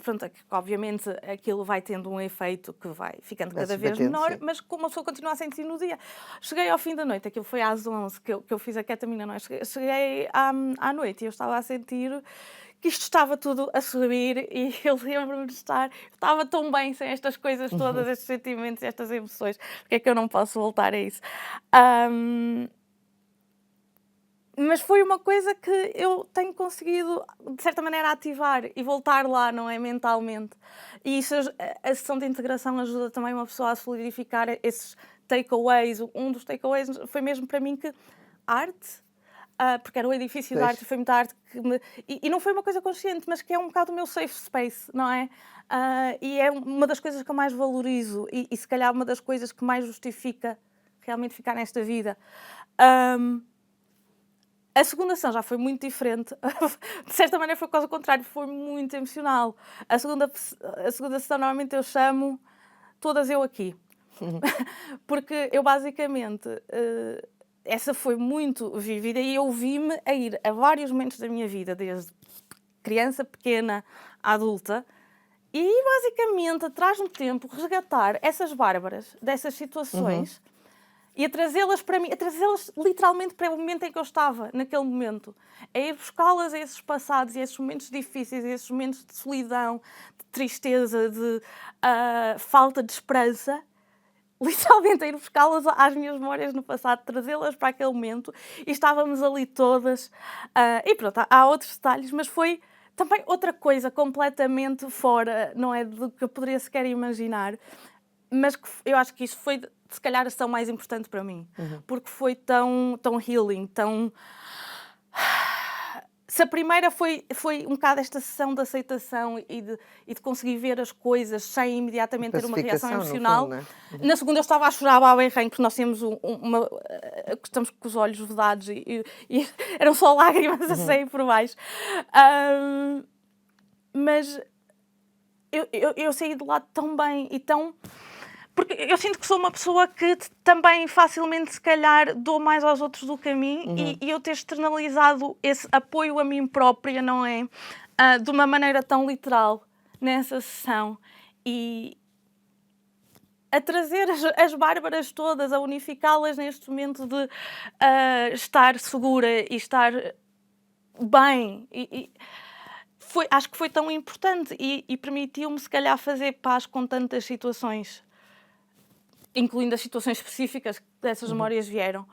pronto, obviamente aquilo vai tendo um efeito que vai ficando cada vez menor, sim. Mas como a pessoa continua a sentir no dia. Cheguei ao fim da noite, aquilo foi às 11 que eu fiz a ketamina, não é? Cheguei à noite e eu estava a sentir que isto estava tudo a subir e eu lembro-me de estava tão bem sem estas coisas todas, estes sentimentos, estas emoções, porque é que eu não posso voltar a isso? Mas foi uma coisa que eu tenho conseguido, de certa maneira, ativar e voltar lá, não é? Mentalmente. E isso, a sessão de integração ajuda também uma pessoa a solidificar esses takeaways. Um dos takeaways foi mesmo para mim que arte, porque era o edifício de arte, foi muita arte que e não foi uma coisa consciente, mas que é um bocado o meu safe space, não é? E é uma das coisas que eu mais valorizo e se calhar uma das coisas que mais justifica realmente ficar nesta vida. A segunda sessão já foi muito diferente. De certa maneira foi quase o contrário, foi muito emocional. A segunda sessão normalmente eu chamo Todas Eu Aqui. Porque eu basicamente, essa foi muito vívida e eu vi-me a ir a vários momentos da minha vida, desde criança pequena a adulta, e basicamente, atrás no tempo, resgatar essas bárbaras dessas situações e a trazê-las para mim, a trazê-las literalmente para o momento em que eu estava, naquele momento. A ir buscá-las a esses passados e a esses momentos difíceis, a esses momentos de solidão, de tristeza, de falta de esperança. Literalmente a ir buscá-las às minhas memórias no passado, trazê-las para aquele momento e estávamos ali todas. E pronto, há outros detalhes, mas foi também outra coisa completamente fora, não é, do que eu poderia sequer imaginar. Mas que eu acho que isso foi, se calhar, a sessão mais importante para mim. Porque foi tão healing, tão... Se a primeira foi um bocado esta sessão de aceitação e de conseguir ver as coisas sem imediatamente ter uma reação emocional, fundo, na segunda eu estava a chorar à berranho, porque nós temos estamos com os olhos vedados e eram só lágrimas a sair por baixo. Mas eu saí de lá tão bem e tão... Porque eu sinto que sou uma pessoa que também facilmente, se calhar, dou mais aos outros do que a mim e eu ter externalizado esse apoio a mim própria, não é? De uma maneira tão literal nessa sessão. E a trazer as bárbaras todas, a unificá-las neste momento de estar segura e estar bem. Acho que foi tão importante e permitiu-me, se calhar, fazer paz com tantas situações, incluindo as situações específicas que dessas memórias vieram.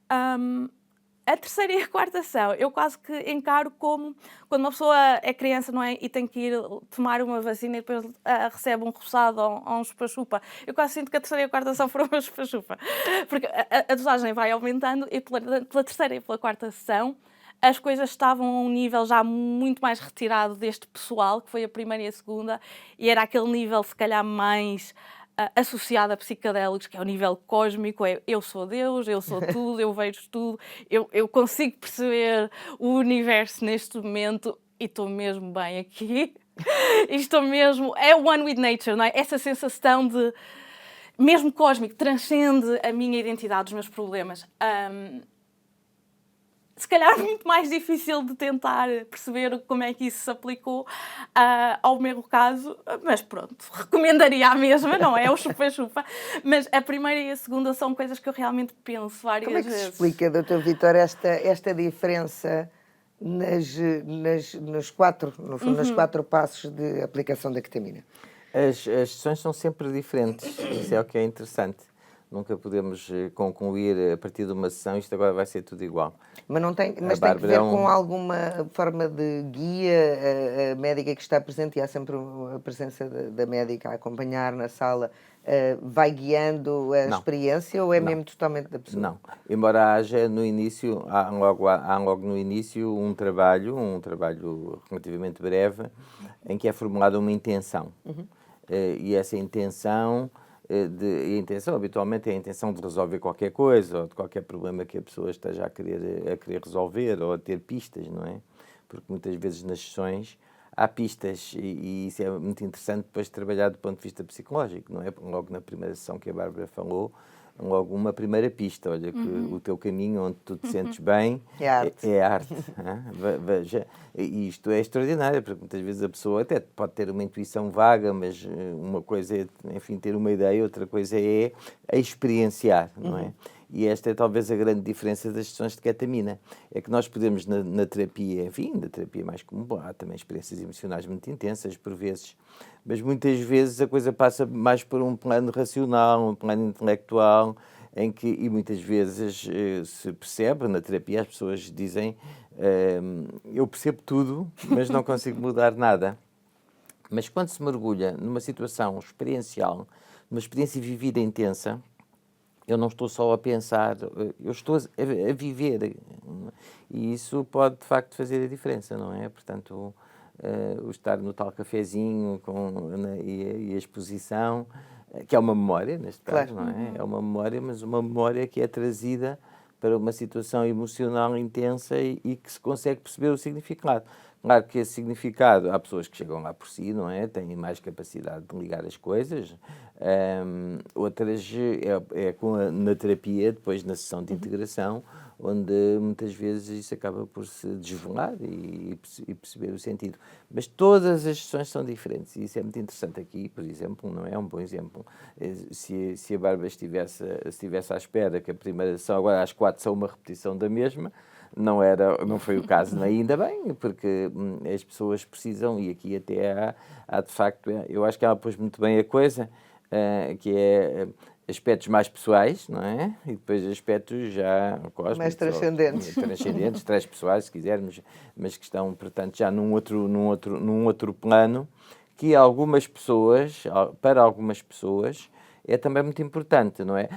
A terceira e a quarta ação, eu quase que encaro como quando uma pessoa é criança, não é? E tem que ir tomar uma vacina e depois recebe um roçado ou um chupa-chupa. Eu quase sinto que a terceira e a quarta ação foram uma chupa-chupa. Porque a dosagem vai aumentando e pela terceira e pela quarta ação as coisas estavam a um nível já muito mais retirado deste pessoal, que foi a primeira e a segunda, e era aquele nível, se calhar, mais associado a psicodélicos, que é o nível cósmico, é eu sou Deus, eu sou tudo, eu vejo tudo, eu consigo perceber o universo neste momento e estou mesmo bem aqui. E estou mesmo... É one with nature, não é? Essa sensação de... Mesmo cósmico, transcende a minha identidade, os meus problemas. Se calhar muito mais difícil de tentar perceber como é que isso se aplicou ao meu caso, mas pronto, recomendaria a mesma, não é? O chupa-chupa. Mas a primeira e a segunda são coisas que eu realmente penso várias vezes.
Como é que se explica, Dr. Vítor, esta diferença nos quatro, no fundo, nos 4 passos de aplicação da ketamina?
As sessões são sempre diferentes, isso é o que é interessante. Nunca podemos concluir a partir de uma sessão, isto agora vai ser tudo igual.
Mas tem que ver com alguma forma de guia, a médica que está presente, e há sempre a presença da médica a acompanhar na sala, vai guiando a experiência, ou é mesmo totalmente da pessoa?
Não, embora haja no início, há logo no início um trabalho relativamente breve, em que é formulada uma intenção. E essa intenção... a intenção habitualmente é a intenção de resolver qualquer coisa ou de qualquer problema que a pessoa esteja a querer resolver, ou a ter pistas, não é? Porque muitas vezes nas sessões há pistas e isso é muito interessante depois de trabalhar do ponto de vista psicológico, não é? Logo na primeira sessão que a Bárbara falou, logo uma primeira pista, olha, que o teu caminho onde tu te sentes bem é arte. Veja, e isto é extraordinário, porque muitas vezes a pessoa até pode ter uma intuição vaga, mas uma coisa é, enfim, ter uma ideia, outra coisa é a experienciar, não é? E esta é talvez a grande diferença das sessões de ketamina, é que nós podemos na terapia, enfim, na terapia mais comum, há também experiências emocionais muito intensas por vezes, mas muitas vezes a coisa passa mais por um plano racional, um plano intelectual, em que, e muitas vezes se percebe, na terapia as pessoas dizem eu percebo tudo, mas não consigo mudar nada. Mas quando se mergulha numa situação experiencial, numa experiência vivida intensa, eu não estou só a pensar, eu estou a viver. E isso pode, de facto, fazer a diferença, não é? Portanto, o estar no tal cafezinho e a exposição, que é uma memória, neste caso, não é? É uma memória, mas uma memória que é trazida para uma situação emocional intensa e que se consegue perceber o significado. Claro que esse significado, há pessoas que chegam lá por si, não é? Têm mais capacidade de ligar as coisas. Outras na terapia, depois na sessão de integração, onde muitas vezes isso acaba por se desvelar e perceber o sentido. Mas todas as sessões são diferentes e isso é muito interessante aqui, por exemplo, não é um bom exemplo. Se a Bárbara estivesse à espera que a primeira sessão, agora às 4 são uma repetição da mesma, não foi o caso, ainda bem, porque as pessoas precisam, e aqui até há de facto, eu acho que ela pôs muito bem a coisa, que é aspectos mais pessoais, não é? E depois aspectos já cósmicos,
mais transcendentes,
transpessoais, se quisermos, mas que estão, portanto, já num outro plano, que para algumas pessoas, é também muito importante, não é?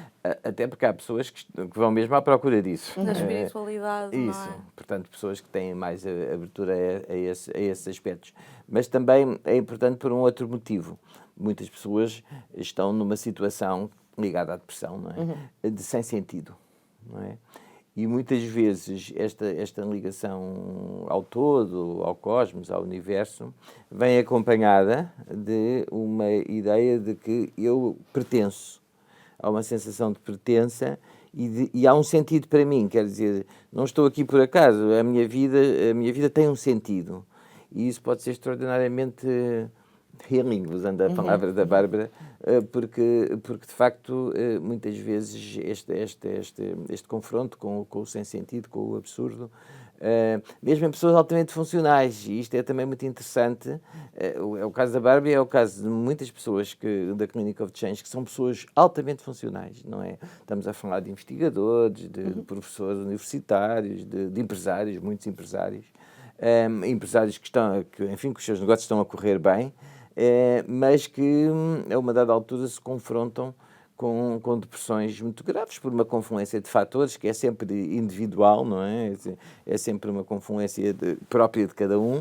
Até porque há pessoas que vão mesmo à procura disso.
Da espiritualidade,
isso,
não é?
Portanto, pessoas que têm mais abertura a esses aspectos. Mas também é importante por um outro motivo. Muitas pessoas estão numa situação ligada à depressão, não é? Sem sentido, não é? E muitas vezes esta ligação ao todo, ao cosmos, ao universo, vem acompanhada de uma ideia de que eu pertenço. Há uma sensação de pertença e há um sentido para mim, quer dizer, não estou aqui por acaso, a minha vida tem um sentido. E isso pode ser extraordinariamente healing, usando a palavra da Bárbara, porque de facto muitas vezes este confronto com o sem sentido, com o absurdo, mesmo em pessoas altamente funcionais, e isto é também muito interessante. É o caso da Barbie, é o caso de muitas pessoas da Clinic of Change, que são pessoas altamente funcionais, não é? Estamos a falar de investigadores, de professores universitários, de empresários, muitos empresários, empresários enfim, que os seus negócios estão a correr bem, mas que a uma dada altura se confrontam com depressões muito graves por uma confluência de fatores que é sempre individual, não é? É sempre uma confluência própria de cada um,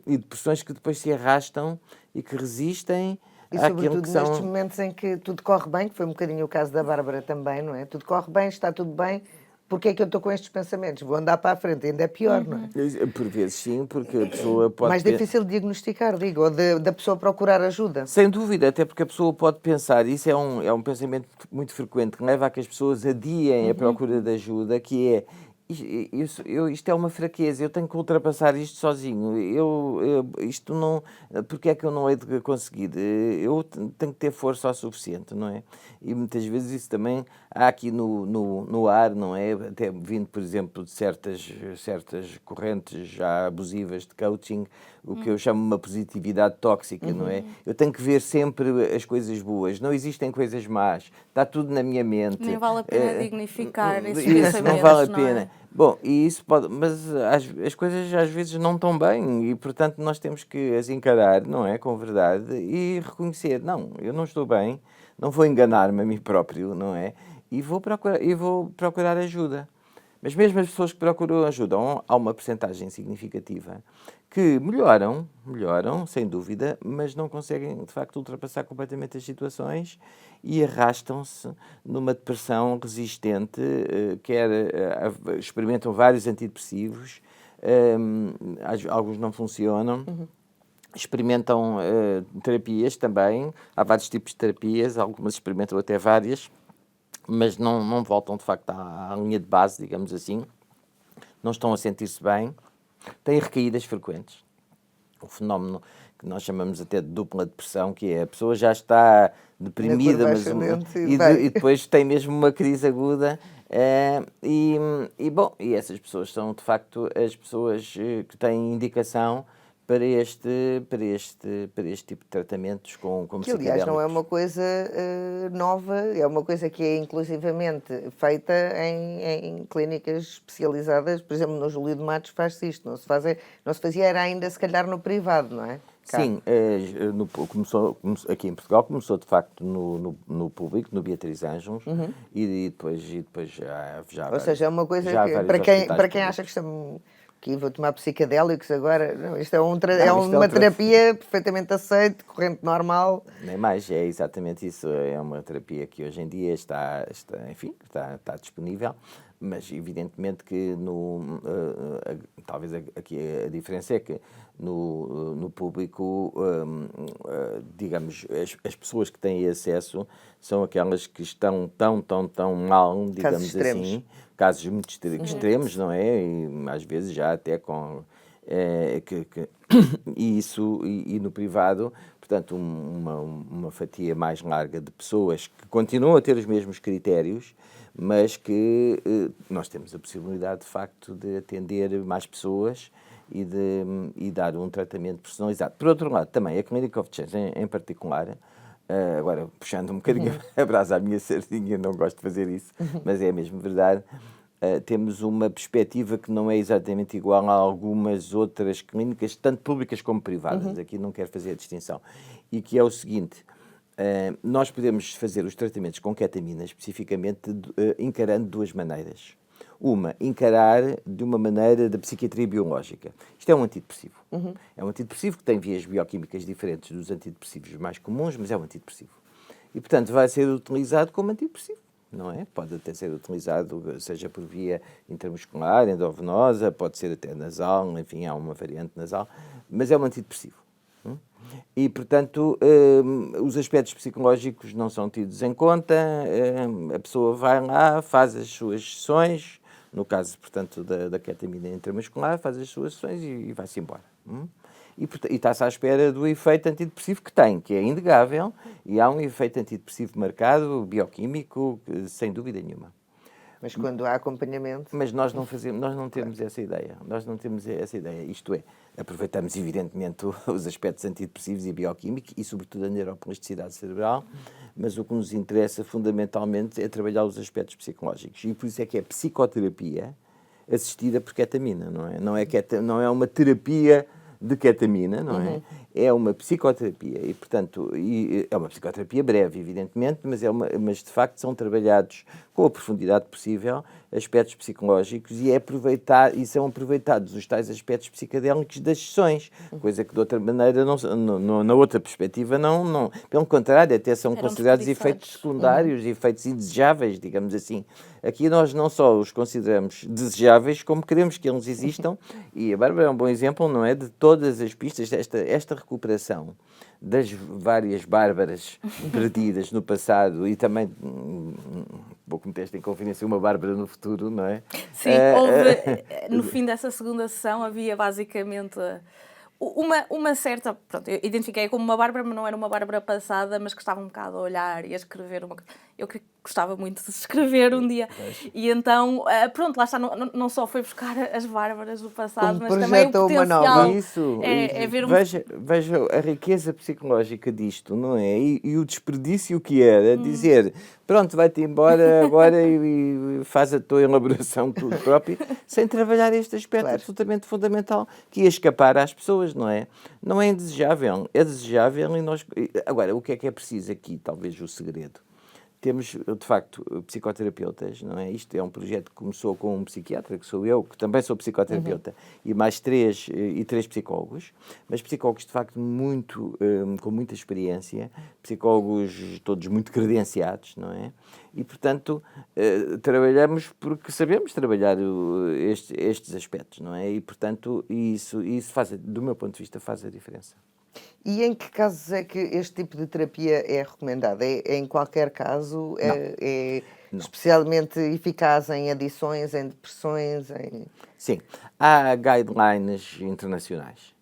e depressões que depois se arrastam e que resistem
E
àquilo
sobretudo
que
nestes
são...
momentos em que tudo corre bem, que foi um bocadinho o caso da Bárbara também, não é? Tudo corre bem, está tudo bem, porque é que eu estou com estes pensamentos? Vou andar para a frente, ainda é pior, não é?
Por vezes sim, porque a pessoa pode...
Mais difícil de diagnosticar, digo, ou da pessoa procurar ajuda.
Sem dúvida, até porque a pessoa pode pensar, isso é um pensamento muito frequente, que leva a que as pessoas adiem a procura de ajuda, que é, isto é uma fraqueza, eu tenho que ultrapassar isto sozinho, isto não, porque é que eu não hei de conseguir? Eu tenho que ter força o suficiente, não é? E muitas vezes isso também há aqui no ar, não é? Até vindo, por exemplo, de certas correntes já abusivas de coaching, o que eu chamo uma positividade tóxica, não é? Eu tenho que ver sempre as coisas boas, não existem coisas más, está tudo na minha mente.
Nem vale a pena dignificar esses
Isso
pensamentos,
não vale a
não
pena.
é?
Bom, e isso pode, mas as coisas às vezes não estão bem e, portanto, nós temos que as encarar, não é? Com verdade e reconhecer, não, eu não estou bem, não vou enganar-me a mim próprio, não é? E vou procurar ajuda. Mas mesmo as pessoas que procuram ajuda, há uma percentagem significativa que melhoram, sem dúvida, mas não conseguem, de facto, ultrapassar completamente as situações e arrastam-se numa depressão resistente, experimentam vários antidepressivos, alguns não funcionam, experimentam terapias também, há vários tipos de terapias, algumas experimentam até várias, mas não voltam, de facto, à linha de base, digamos assim, não estão a sentir-se bem, têm recaídas frequentes. O fenómeno que nós chamamos até de dupla depressão, que é a pessoa já está deprimida, e depois tem mesmo uma crise aguda, e essas pessoas são, de facto, as pessoas que têm indicação para este tipo de tratamentos com
Que, aliás, não é uma coisa nova, é uma coisa que é inclusivamente feita em clínicas especializadas. Por exemplo, no Júlio de Matos faz-se isto, não se fazia, era ainda se calhar no privado, não é? Cá.
Sim, começou aqui em Portugal, começou de facto no público, no Beatriz Anjos, e depois já
Ou seja, é uma coisa que, para quem acha que que vou tomar psicadélicos agora, não, isto é uma terapia perfeitamente aceita, corrente normal.
Nem mais, é exatamente isso, é uma terapia que hoje em dia está disponível, mas evidentemente que talvez aqui a diferença é que no público, digamos, as pessoas que têm acesso são aquelas que estão tão mal, digamos assim, casos muito extremos, não é? E às vezes já até com... e no privado, portanto, uma fatia mais larga de pessoas que continuam a ter os mesmos critérios, mas que nós temos a possibilidade, de facto, de atender mais pessoas e dar um tratamento personalizado. Por outro lado, também a Clinic of Change, em particular, agora puxando um bocadinho a brasa à minha sardinha, não gosto de fazer isso, mas é mesmo verdade, temos uma perspectiva que não é exatamente igual a algumas outras clínicas, tanto públicas como privadas, aqui não quero fazer a distinção, e que é o seguinte: nós podemos fazer os tratamentos com ketamina especificamente encarando de duas maneiras. Uma, encarar de uma maneira da psiquiatria biológica. Isto é um antidepressivo. É um antidepressivo que tem vias bioquímicas diferentes dos antidepressivos mais comuns, mas é um antidepressivo. E, portanto, vai ser utilizado como antidepressivo, não é? Pode até ser utilizado, seja por via intramuscular, endovenosa, pode ser até nasal, enfim, há uma variante nasal, mas é um antidepressivo. E, portanto, os aspectos psicológicos não são tidos em conta, a pessoa vai lá, faz as suas sessões, no caso, portanto, da ketamina intramuscular, faz as suas sessões e vai-se embora. E está-se à espera do efeito antidepressivo que tem, que é inegável, e há um efeito antidepressivo marcado, bioquímico, sem dúvida nenhuma.
Mas quando há acompanhamento...
Mas nós não fazemos, nós não temos essa ideia. Nós não temos essa ideia. Isto é, aproveitamos evidentemente os aspectos antidepressivos e bioquímicos e sobretudo a neuroplasticidade cerebral, mas o que nos interessa fundamentalmente é trabalhar os aspectos psicológicos. E por isso é que é psicoterapia assistida por ketamina, não é? Não é uma terapia de ketamina, não é? É uma psicoterapia e, portanto, é uma psicoterapia breve, evidentemente, mas de facto são trabalhados com a profundidade possível aspectos psicológicos e são aproveitados os tais aspectos psicadélicos das sessões, coisa que de outra maneira, na outra perspectiva, não. Pelo contrário, até são considerados efeitos secundários, efeitos indesejáveis, digamos assim. Aqui nós não só os consideramos desejáveis, como queremos que eles existam, e a Bárbara é um bom exemplo, não é? De todas as pistas, esta recuperação das várias Bárbaras perdidas no passado e também, vou cometer esta inconveniência, uma Bárbara no futuro, não é?
Sim, no fim dessa segunda sessão havia basicamente uma certa... Pronto, eu identifiquei como uma Bárbara, mas não era uma Bárbara passada, mas que estava um bocado a olhar e a escrever uma coisa. Eu gostava muito de escrever um dia. E então, pronto, lá está, não só foi buscar as Bárbaras do passado,
Como
mas também o
projeta uma
potencial.
nova.
Isso,
É ver
veja a riqueza psicológica disto, não é? E o desperdício que era dizer, pronto, vai-te embora agora e faz a tua elaboração tudo próprio, sem trabalhar este aspecto absolutamente fundamental, que ia escapar às pessoas, não é? Não é indesejável, é desejável e nós... Agora, o que é preciso aqui, talvez o segredo? Temos, de facto, psicoterapeutas, não é? Isto é um projeto que começou com um psiquiatra, que sou eu, que também sou psicoterapeuta, e mais três psicólogos, mas psicólogos, de facto, com muita experiência, psicólogos todos muito credenciados, não é? E, portanto, trabalhamos porque sabemos trabalhar estes aspectos, não é? E, portanto, isso faz, do meu ponto de vista, faz a diferença.
E em que casos é que este tipo de terapia é recomendada? É em qualquer caso? É especialmente eficaz em adições, em depressões?
Sim, há guidelines internacionais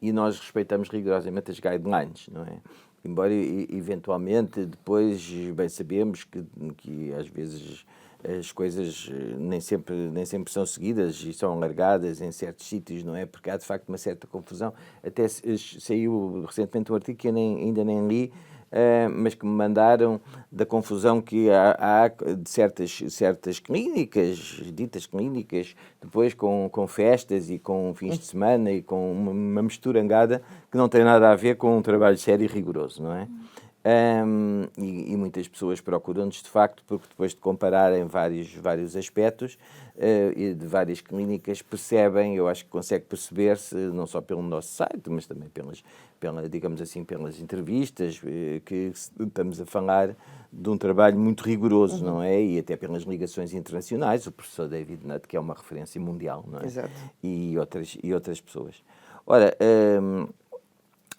e nós respeitamos rigorosamente as guidelines, não é? Embora eventualmente depois bem sabemos que às vezes as coisas nem sempre são seguidas e são alargadas em certos sítios, não é? Porque há de facto uma certa confusão. Até saiu recentemente um artigo que eu ainda nem li, mas que me mandaram da confusão que há de certas clínicas, ditas clínicas, depois com festas e com fins de semana e com uma misturangada que não tem nada a ver com um trabalho sério e rigoroso, não é? E muitas pessoas procuram-nos, de facto, porque depois de compararem vários aspectos e de várias clínicas, percebem, eu acho que consegue perceber-se, não só pelo nosso site, mas também digamos assim, pelas entrevistas, que estamos a falar de um trabalho muito rigoroso, não é? E até pelas ligações internacionais, o professor David Nutt, que é uma referência mundial, não é?
Exato.
E outras pessoas. Ora,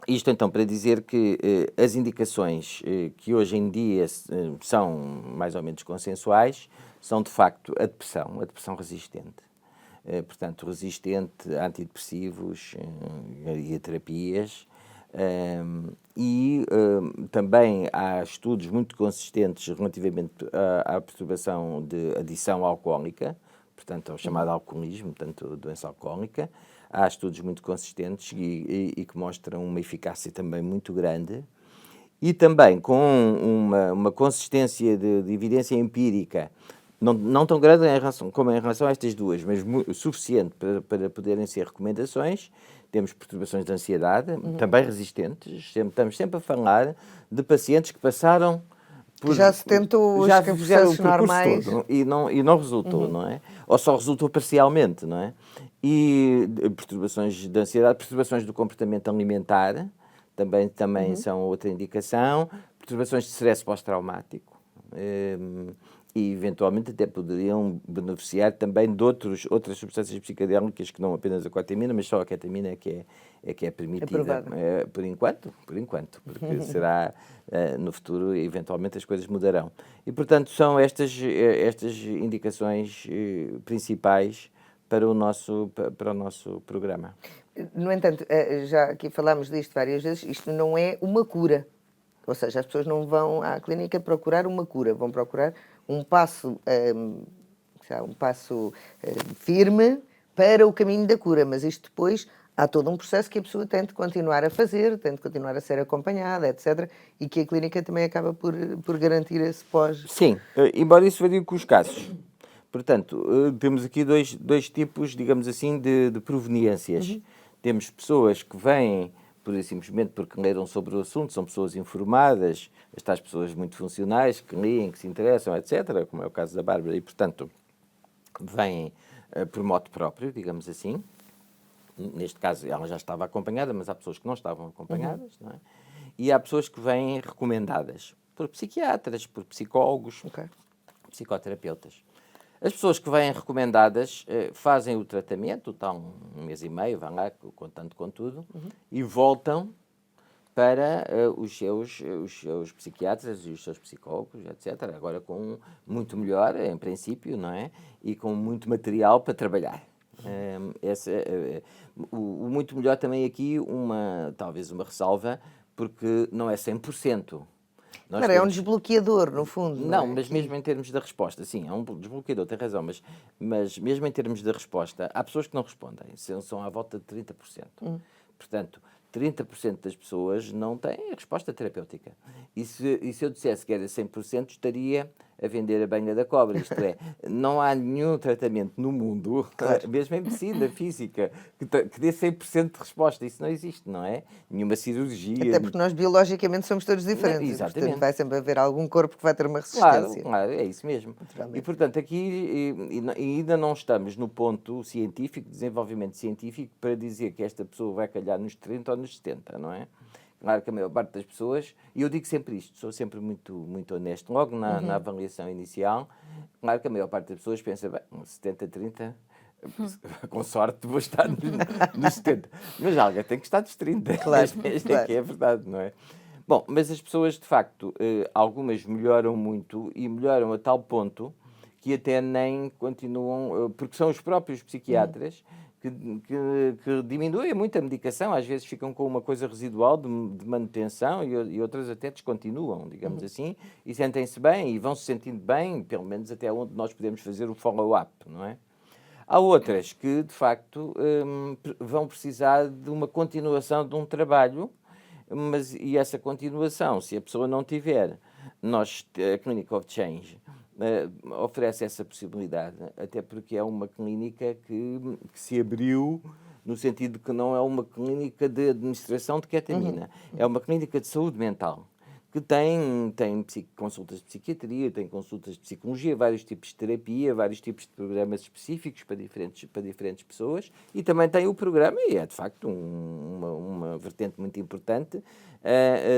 isto então para dizer que as indicações que hoje em dia são mais ou menos consensuais são de facto a depressão resistente. Portanto, resistente a antidepressivos e a terapias. Também há estudos muito consistentes relativamente à perturbação de adição alcoólica, portanto, ao chamado alcoolismo, portanto, doença alcoólica. Há estudos muito consistentes e que mostram uma eficácia também muito grande e também com uma consistência de evidência empírica, não tão grande como em relação a estas duas, mas suficiente para poderem ser recomendações. Temos perturbações de ansiedade, também resistentes. Estamos sempre a falar de pacientes que passaram
por... Já se tentou
já fizeram o percurso
normais
todo e não resultou, não é? Ou só resultou parcialmente, não é? E perturbações de ansiedade, perturbações do comportamento alimentar, também são outra indicação, perturbações de stress pós-traumático, e eventualmente até poderiam beneficiar também de outras substâncias psicodélicas que não apenas a ketamina, mas só a ketamina é que é permitida, por enquanto, porque será no futuro, eventualmente as coisas mudarão. E, portanto, são estas indicações principais para o nosso programa.
No entanto, já aqui falámos disto várias vezes, isto não é uma cura. Ou seja, as pessoas não vão à clínica procurar uma cura, vão procurar um passo há um passo firme para o caminho da cura, mas isto depois há todo um processo que a pessoa tem de continuar a fazer, tem de continuar a ser acompanhada, etc. E que a clínica também acaba por garantir esse pós.
Sim, embora isso varie com os casos. Portanto, temos aqui dois tipos, digamos assim, de proveniências. Temos pessoas que vêm, pura e simplesmente porque leram sobre o assunto, são pessoas informadas, as tais pessoas muito funcionais, que leem, que se interessam, etc., como é o caso da Bárbara, e, portanto, vêm por moto próprio, digamos assim. Neste caso, ela já estava acompanhada, mas há pessoas que não estavam acompanhadas, não é? E há pessoas que vêm recomendadas por psiquiatras, por psicólogos, psicoterapeutas. As pessoas que vêm recomendadas fazem o tratamento, estão 1 mês e meio, vão lá, contando com tudo, e voltam para os seus psiquiatras e os seus psicólogos, etc. Agora com muito melhor, em princípio, não é? E com muito material para trabalhar. O muito melhor também aqui, talvez uma ressalva, porque não é 100%.
Claro, é um desbloqueador, no fundo.
Não,
é?
mas mesmo em termos da resposta, sim, é um desbloqueador, tem razão, mas mesmo em termos da resposta, há pessoas que não respondem, são à volta de 30%. Portanto, 30% das pessoas não têm resposta terapêutica. E se eu dissesse que era 100%, estaria a vender a banha da cobra. Isto é, não há nenhum tratamento no mundo, mesmo em medicina física, que dê 100% de resposta. Isso não existe, não é? Nenhuma cirurgia.
Até porque nós biologicamente somos todos diferentes.
Não, exatamente.
Portanto, vai sempre haver algum corpo que vai ter uma
Claro,
resistência.
claro, é isso mesmo. E, portanto, aqui ainda não estamos no ponto científico, desenvolvimento científico, para dizer que esta pessoa vai calhar nos 30 ou nos 70, não é? Claro que a maior parte das pessoas, e eu digo sempre isto, sou sempre muito, muito honesto, logo na avaliação inicial, claro que a maior parte das pessoas pensa, bem, 70, 30, com sorte vou estar nos 70. Mas alguém tem que estar dos 30,
Claro,
esta
claro.
é que é a verdade, não é? Bom, mas as pessoas, de facto, algumas melhoram muito e melhoram a tal ponto que até nem continuam, porque são os próprios psiquiatras que diminuem muito a medicação, às vezes ficam com uma coisa residual de manutenção e outras até descontinuam, digamos assim, e sentem-se bem e vão se sentindo bem, pelo menos até onde nós podemos fazer o follow-up, não é? Há outras que, de facto, vão precisar de uma continuação de um trabalho, e essa continuação, se a pessoa não tiver, a Clinic of Change oferece essa possibilidade, até porque é uma clínica que se abriu no sentido de que não é uma clínica de administração de ketamina, é uma clínica de saúde mental, que tem consultas de psiquiatria, tem consultas de psicologia, vários tipos de terapia, vários tipos de programas específicos para diferentes pessoas, e também tem o programa, e é de facto uma vertente muito importante,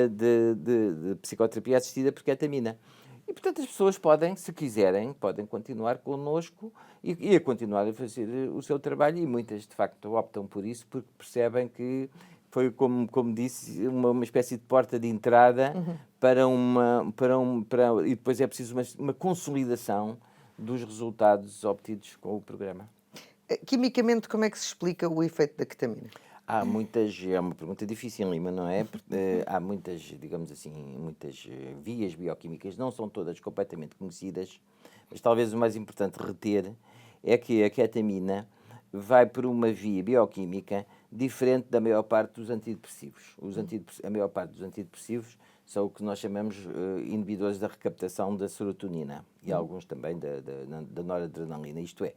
de psicoterapia assistida por ketamina. E, portanto, as pessoas podem, se quiserem, podem continuar connosco e a continuar a fazer o seu trabalho, e muitas, de facto, optam por isso, porque percebem que foi, como disse, uma espécie de porta de entrada e depois é preciso uma consolidação dos resultados obtidos com o programa.
Quimicamente, como é que se explica o efeito da ketamina?
É uma pergunta difícil, Lima, não é? Porque, há muitas, digamos assim, muitas vias bioquímicas, não são todas completamente conhecidas, mas talvez o mais importante reter é que a ketamina vai por uma via bioquímica diferente da maior parte dos antidepressivos. A maior parte dos antidepressivos são o que nós chamamos inibidores da recaptação da serotonina e alguns também da noradrenalina. Isto é,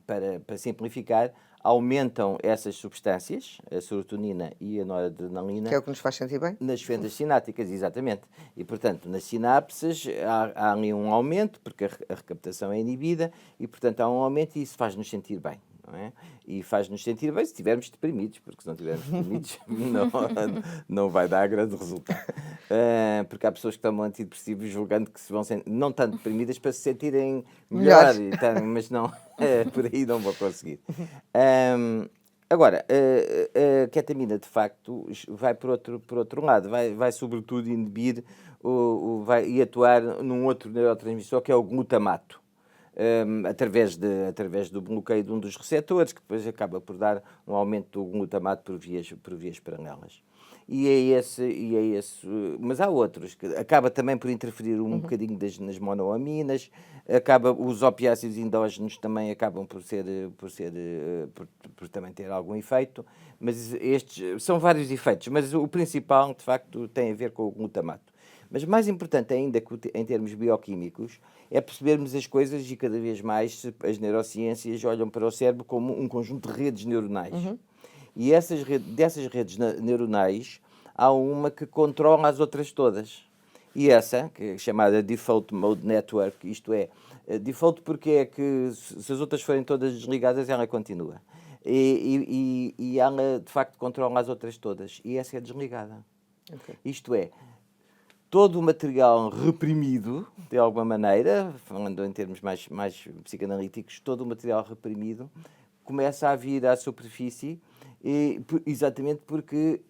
para simplificar, aumentam essas substâncias, a serotonina e a noradrenalina.
Que é o que nos faz sentir bem?
Nas fendas sinápticas, exatamente. E, portanto, nas sinapses há ali um aumento, porque a recaptação é inibida, e, portanto, há um aumento e isso faz-nos sentir bem. Não é? E faz-nos sentir bem se estivermos deprimidos, porque se não estivermos deprimidos não vai dar grande resultado. Porque há pessoas que tomam antidepressivos julgando que se vão não tanto deprimidas para se sentirem melhor, mas não, por aí não vou conseguir. Agora, a ketamina, de facto, vai por outro lado, vai sobretudo inibir e atuar num outro neurotransmissor, que é o glutamato. Através do bloqueio de um dos receptores, que depois acaba por dar um aumento do glutamato por vias paralelas. e é esse, mas há outros, que acaba também por interferir um bocadinho nas monoaminas, os opiáceos endógenos também acabam por também ter algum efeito, mas estes são vários efeitos, mas o principal, de facto, tem a ver com o glutamato. Mas mais importante ainda, em termos bioquímicos, é percebermos as coisas e cada vez mais as neurociências olham para o cérebro como um conjunto de redes neuronais. E dessas redes neuronais, há uma que controla as outras todas. E essa, que é chamada Default Mode Network, isto é, default porque é que se as outras forem todas desligadas, ela continua. E ela, de facto, controla as outras todas. E essa é desligada.
Ok.
Isto é, todo o material reprimido, de alguma maneira, falando em termos mais psicanalíticos, todo o material reprimido começa a vir à superfície, exatamente porque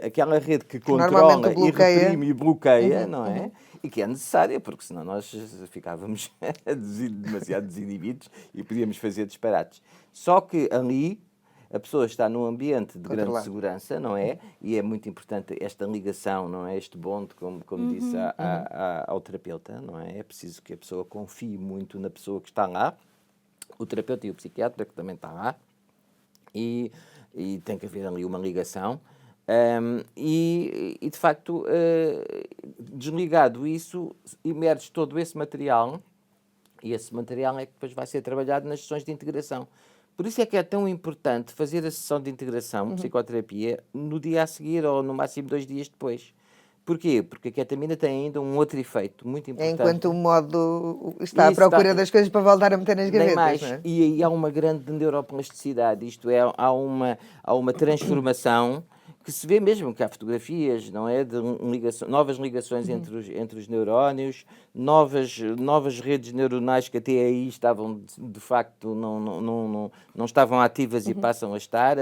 aquela rede que controla
normalmente
e
bloqueia.
reprime e bloqueia, não é? E que é necessária, porque senão nós ficávamos demasiado desinibidos e podíamos fazer disparates. Só que ali a pessoa está num ambiente de grande
Controlado.
segurança, não é? E é muito importante esta ligação, não é? Este bonde, como disse ao terapeuta, não é? É preciso que a pessoa confie muito na pessoa que está lá, o terapeuta e o psiquiatra que também está lá, e tem que haver ali uma ligação. De facto, desligado isso, emerge todo esse material, e esse material é que depois vai ser trabalhado nas sessões de integração. Por isso é que é tão importante fazer a sessão de integração, psicoterapia, no dia a seguir ou no máximo 2 dias depois. Porquê? Porque a ketamina tem ainda um outro efeito muito
É
importante.
enquanto o modo está à
Isso
procura das coisas para voltar a meter nas
Nem
gavetas,
mais.
não é?
E aí há uma grande neuroplasticidade, isto é, há uma transformação que se vê mesmo, que há fotografias, não é? De novas ligações entre os neurónios, novas redes neuronais que até aí estavam, de facto, não estavam ativas e passam a estar.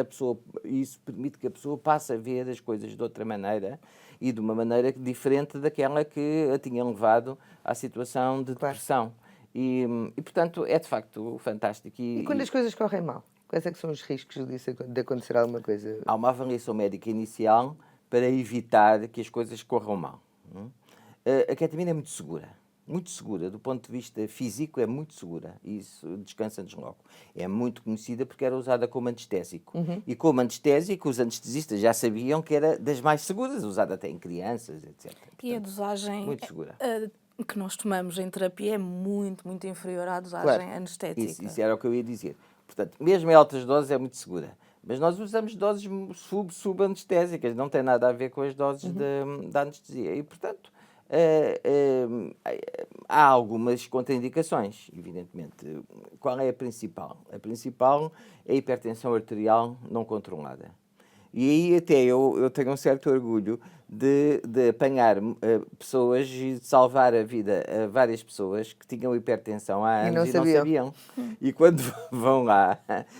Isso permite que a pessoa passe a ver as coisas de outra maneira e de uma maneira diferente daquela que a tinha levado à situação de depressão. Portanto, é de facto fantástico.
E quando as coisas correm mal? Quais é que são os riscos de acontecer alguma coisa?
Há uma avaliação médica inicial para evitar que as coisas corram mal. A ketamina é muito segura, do ponto de vista físico é muito segura, e isso descansa-nos logo. É muito conhecida porque era usada como anestésico. E como anestésico, os anestesistas já sabiam que era das mais seguras, usada até em crianças, etc. Portanto,
E a dosagem
muito segura.
que nós tomamos em terapia é muito, muito inferior à dosagem anestésica.
Isso era o que eu ia dizer. Portanto, mesmo em altas doses é muito segura. Mas nós usamos doses subanestésicas, não tem nada a ver com as doses da anestesia. E, portanto, há algumas contraindicações, evidentemente. Qual é a principal? A principal é a hipertensão arterial não controlada. E aí até eu tenho um certo orgulho de apanhar pessoas e de salvar a vida a várias pessoas que tinham hipertensão há anos e não sabiam. E quando vão lá,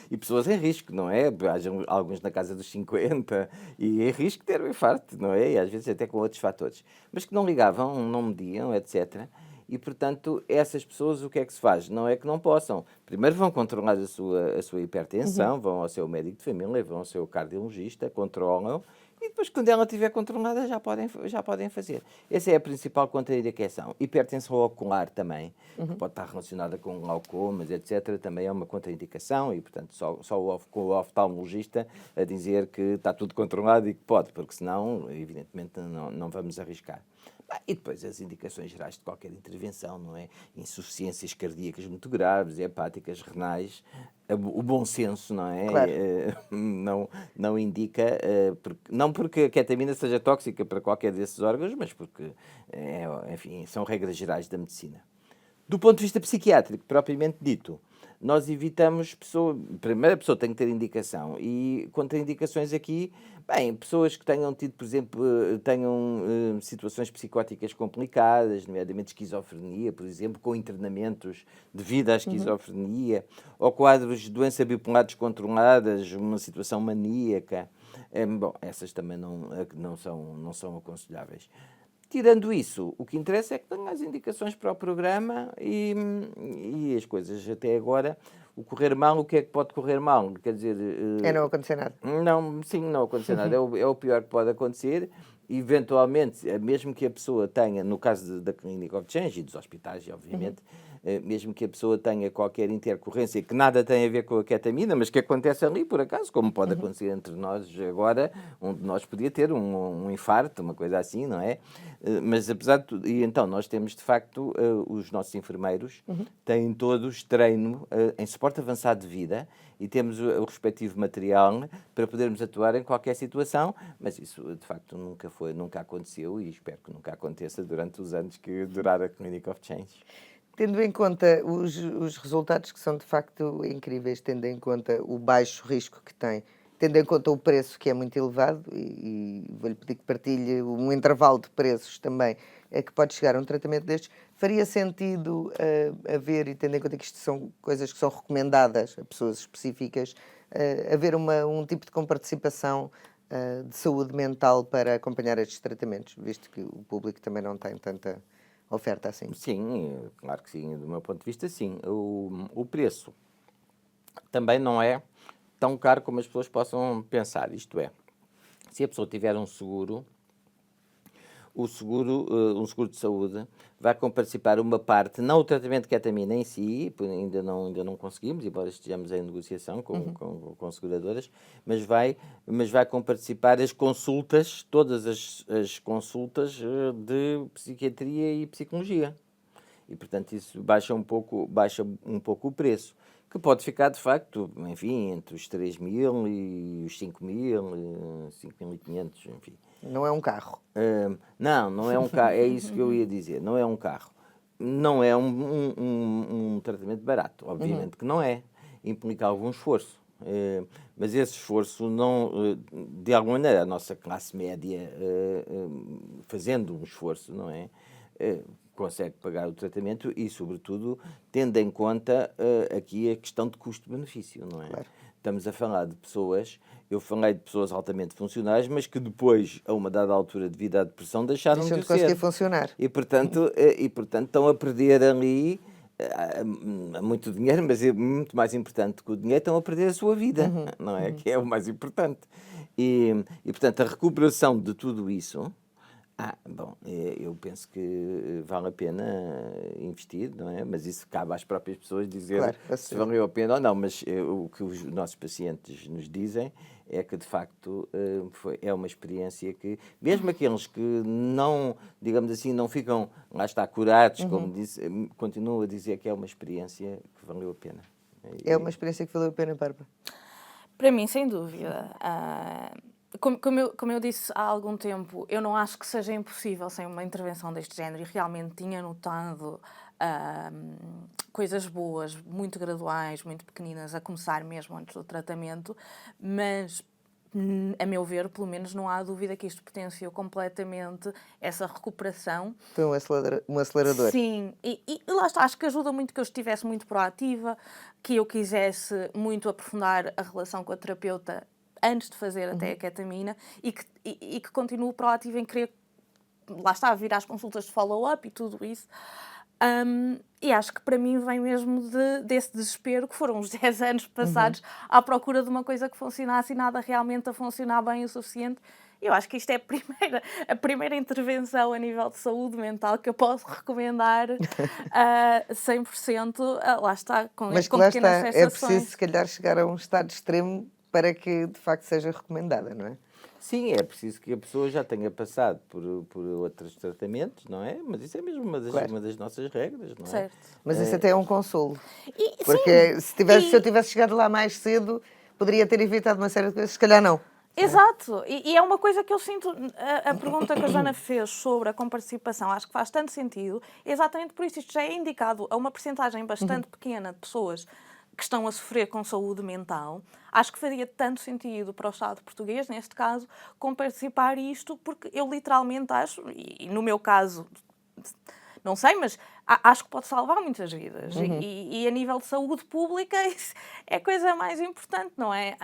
e pessoas em risco, não é? Há alguns na casa dos 50 e em risco de ter um infarto, não é? E às vezes até com outros fatores. Mas que não ligavam, não mediam, etc. E, portanto, essas pessoas, o que é que se faz? Não é que não possam. Primeiro vão controlar a sua hipertensão, vão ao seu médico de família, vão ao seu cardiologista, controlam, e depois, quando ela estiver controlada, já podem fazer. Essa é a principal contraindicação. Hipertensão ocular também, que pode estar relacionada com glaucomas, etc., também é uma contraindicação, e, portanto, só com o oftalmologista a dizer que está tudo controlado e que pode, porque senão, evidentemente, não vamos arriscar. E depois as indicações gerais de qualquer intervenção, não é? Insuficiências cardíacas muito graves, hepáticas, renais, o bom senso, não é?
Claro.
Não indica, não porque a ketamina seja tóxica para qualquer desses órgãos, mas porque, enfim, são regras gerais da medicina. Do ponto de vista psiquiátrico, propriamente dito, nós evitamos primeiro a pessoa tem que ter indicação, e contraindicações aqui, bem, pessoas que tenham tido, por exemplo, situações psicóticas complicadas, nomeadamente esquizofrenia, por exemplo, com internamentos devido à esquizofrenia, ou quadros de doença bipolar descontroladas, uma situação maníaca, essas também não são aconselháveis. tirando isso, o que interessa é que tenha as indicações para o programa e as coisas até agora, o correr mal, o que é que pode correr mal? Quer dizer...
É não acontecer nada.
Não, sim, não acontecer nada. É o pior que pode acontecer. Eventualmente, mesmo que a pessoa tenha, no caso da Clinic of Change e dos hospitais, obviamente, mesmo que a pessoa tenha qualquer intercorrência que nada tem a ver com a ketamina, mas que acontece ali por acaso, como pode acontecer entre nós agora, um de nós podia ter um infarto, uma coisa assim, não é? Mas apesar de tudo, e então nós temos de facto, os nossos enfermeiros têm todos treino em suporte avançado de vida e temos o respectivo material para podermos atuar em qualquer situação, mas isso de facto nunca aconteceu e espero que nunca aconteça durante os anos que durar a Clinic of Change.
Tendo em conta os resultados que são de facto incríveis, tendo em conta o baixo risco que tem, tendo em conta o preço que é muito elevado, e vou-lhe pedir que partilhe um intervalo de preços também, que pode chegar a um tratamento destes, faria sentido haver, e tendo em conta que isto são coisas que são recomendadas a pessoas específicas, haver um tipo de comparticipação de saúde mental para acompanhar estes tratamentos, visto que o público também não tem tanta oferta assim?
Sim, claro que sim, do meu ponto de vista sim. O preço também não é tão caro como as pessoas possam pensar, isto é, se a pessoa tiver um seguro, um seguro de saúde, vai comparticipar uma parte, não o tratamento de ketamina em si, ainda não conseguimos, embora estejamos em negociação com seguradoras, mas vai comparticipar as consultas, todas as consultas de psiquiatria e psicologia. E, portanto, isso baixa um pouco o preço, que pode ficar, de facto, enfim, entre os 3.000 e os 5.000, 5.500, enfim.
Não é um carro.
Não é um carro, é isso que eu ia dizer, não é um carro. Não é um tratamento barato, obviamente que não é. Implica algum esforço. Mas esse esforço não, de alguma maneira, a nossa classe média, fazendo um esforço, não é? Consegue pagar o tratamento e, sobretudo, tendo em conta aqui a questão de custo-benefício, não é?
Claro.
Estamos a falar de pessoas, eu falei de pessoas altamente funcionais, mas que depois, a uma dada altura devido à depressão, deixaram de
conseguir
ser.
funcionar.
E, portanto, estão a perder ali muito dinheiro, mas é muito mais importante que o dinheiro, estão a perder a sua vida, não é? Que é o mais importante. Portanto, a recuperação de tudo isso... eu penso que vale a pena investir, não é? Mas isso cabe às próprias pessoas dizer
Claro,
se valeu a pena ou não. Mas o que os nossos pacientes nos dizem é que, de facto, é uma experiência que, mesmo aqueles que não, digamos assim, não ficam, lá está, curados, como disse, continuam a dizer que é uma experiência que valeu a pena.
É uma experiência que valeu a pena, Bárbara?
Para mim, sem dúvida. Como eu disse há algum tempo, eu não acho que seja impossível sem uma intervenção deste género e realmente tinha notado coisas boas, muito graduais, muito pequeninas, a começar mesmo antes do tratamento, mas, a meu ver, pelo menos não há dúvida que isto potenciou completamente essa recuperação.
Foi um acelerador.
Sim, e lá está, acho que ajuda muito que eu estivesse muito proativa, que eu quisesse muito aprofundar a relação com a terapeuta antes de fazer até a ketamina e que continuo proativa em querer, lá está, vir às consultas de follow-up e tudo isso. E acho que para mim vem mesmo desse desespero, que foram os 10 anos passados à procura de uma coisa que funcionasse e nada realmente a funcionar bem o suficiente. Eu acho que isto é a primeira intervenção a nível de saúde mental que eu posso recomendar 100%, lá está, com
Mas
com
que lá
pequenas
está, é
exceções.
preciso se calhar chegar a um estado extremo para que de facto seja recomendada, não é?
Sim, é preciso que a pessoa já tenha passado por outros tratamentos, não é? Mas isso é mesmo uma das nossas regras, não é?
Certo.
Mas isso até é um consolo.
E,
Porque
sim,
se eu tivesse chegado lá mais cedo, poderia ter evitado uma série de coisas, se calhar não.
Exato, e é uma coisa que eu sinto, a pergunta que a Joana fez sobre a comparticipação, acho que faz tanto sentido, exatamente por isso, isto já é indicado a uma percentagem bastante pequena de pessoas que estão a sofrer com saúde mental. Acho que faria tanto sentido para o Estado português, neste caso, comparticipar isto, porque eu literalmente acho, e no meu caso, não sei, mas acho que pode salvar muitas vidas. E a nível de saúde pública, isso é a coisa mais importante, não é?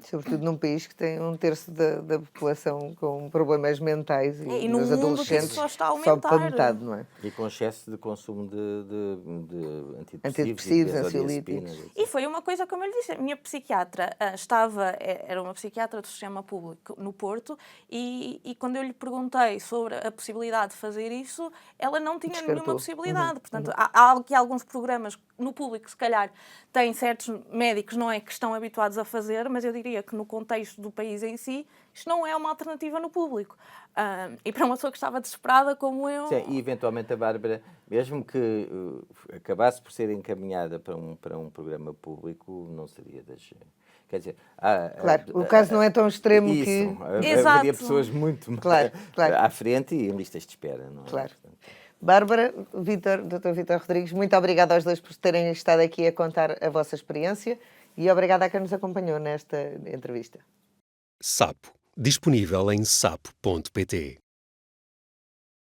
Sobretudo num país que tem 1/3 da população com problemas mentais
E
e
num
nos
mundo que isso
adolescentes
só está a
sobe para
aumentar.
metade, não é?
E com excesso de consumo de
Antidepressivos,
antidepressivos,
ansiolíticos.
benzodiazepinas,
E foi uma coisa, como eu lhe disse, a minha psiquiatra era uma psiquiatra do sistema público no Porto, e quando eu lhe perguntei sobre a possibilidade de fazer isso, ela não tinha nenhuma
Descartou.
possibilidade. Portanto, há aqui alguns programas no público, se calhar, têm certos médicos, não é, que estão habituados a fazer, mas eu diria que no contexto do país em si, isto não é uma alternativa no público. E para uma pessoa que estava desesperada como eu...
Sim, e eventualmente a Bárbara, mesmo que acabasse por ser encaminhada para um programa público, não seria das... Quer dizer,
Claro, o caso não é tão extremo
isso,
que...
Exato.
haveria pessoas muito
Claro, claro.
à frente e em listas de espera, não é?
Claro.
Portanto,
Bárbara, Dr. Vítor Rodrigues, muito obrigada aos dois por terem estado aqui a contar a vossa experiência e obrigada a quem nos acompanhou nesta entrevista.
Sapo, disponível em sapo.pt.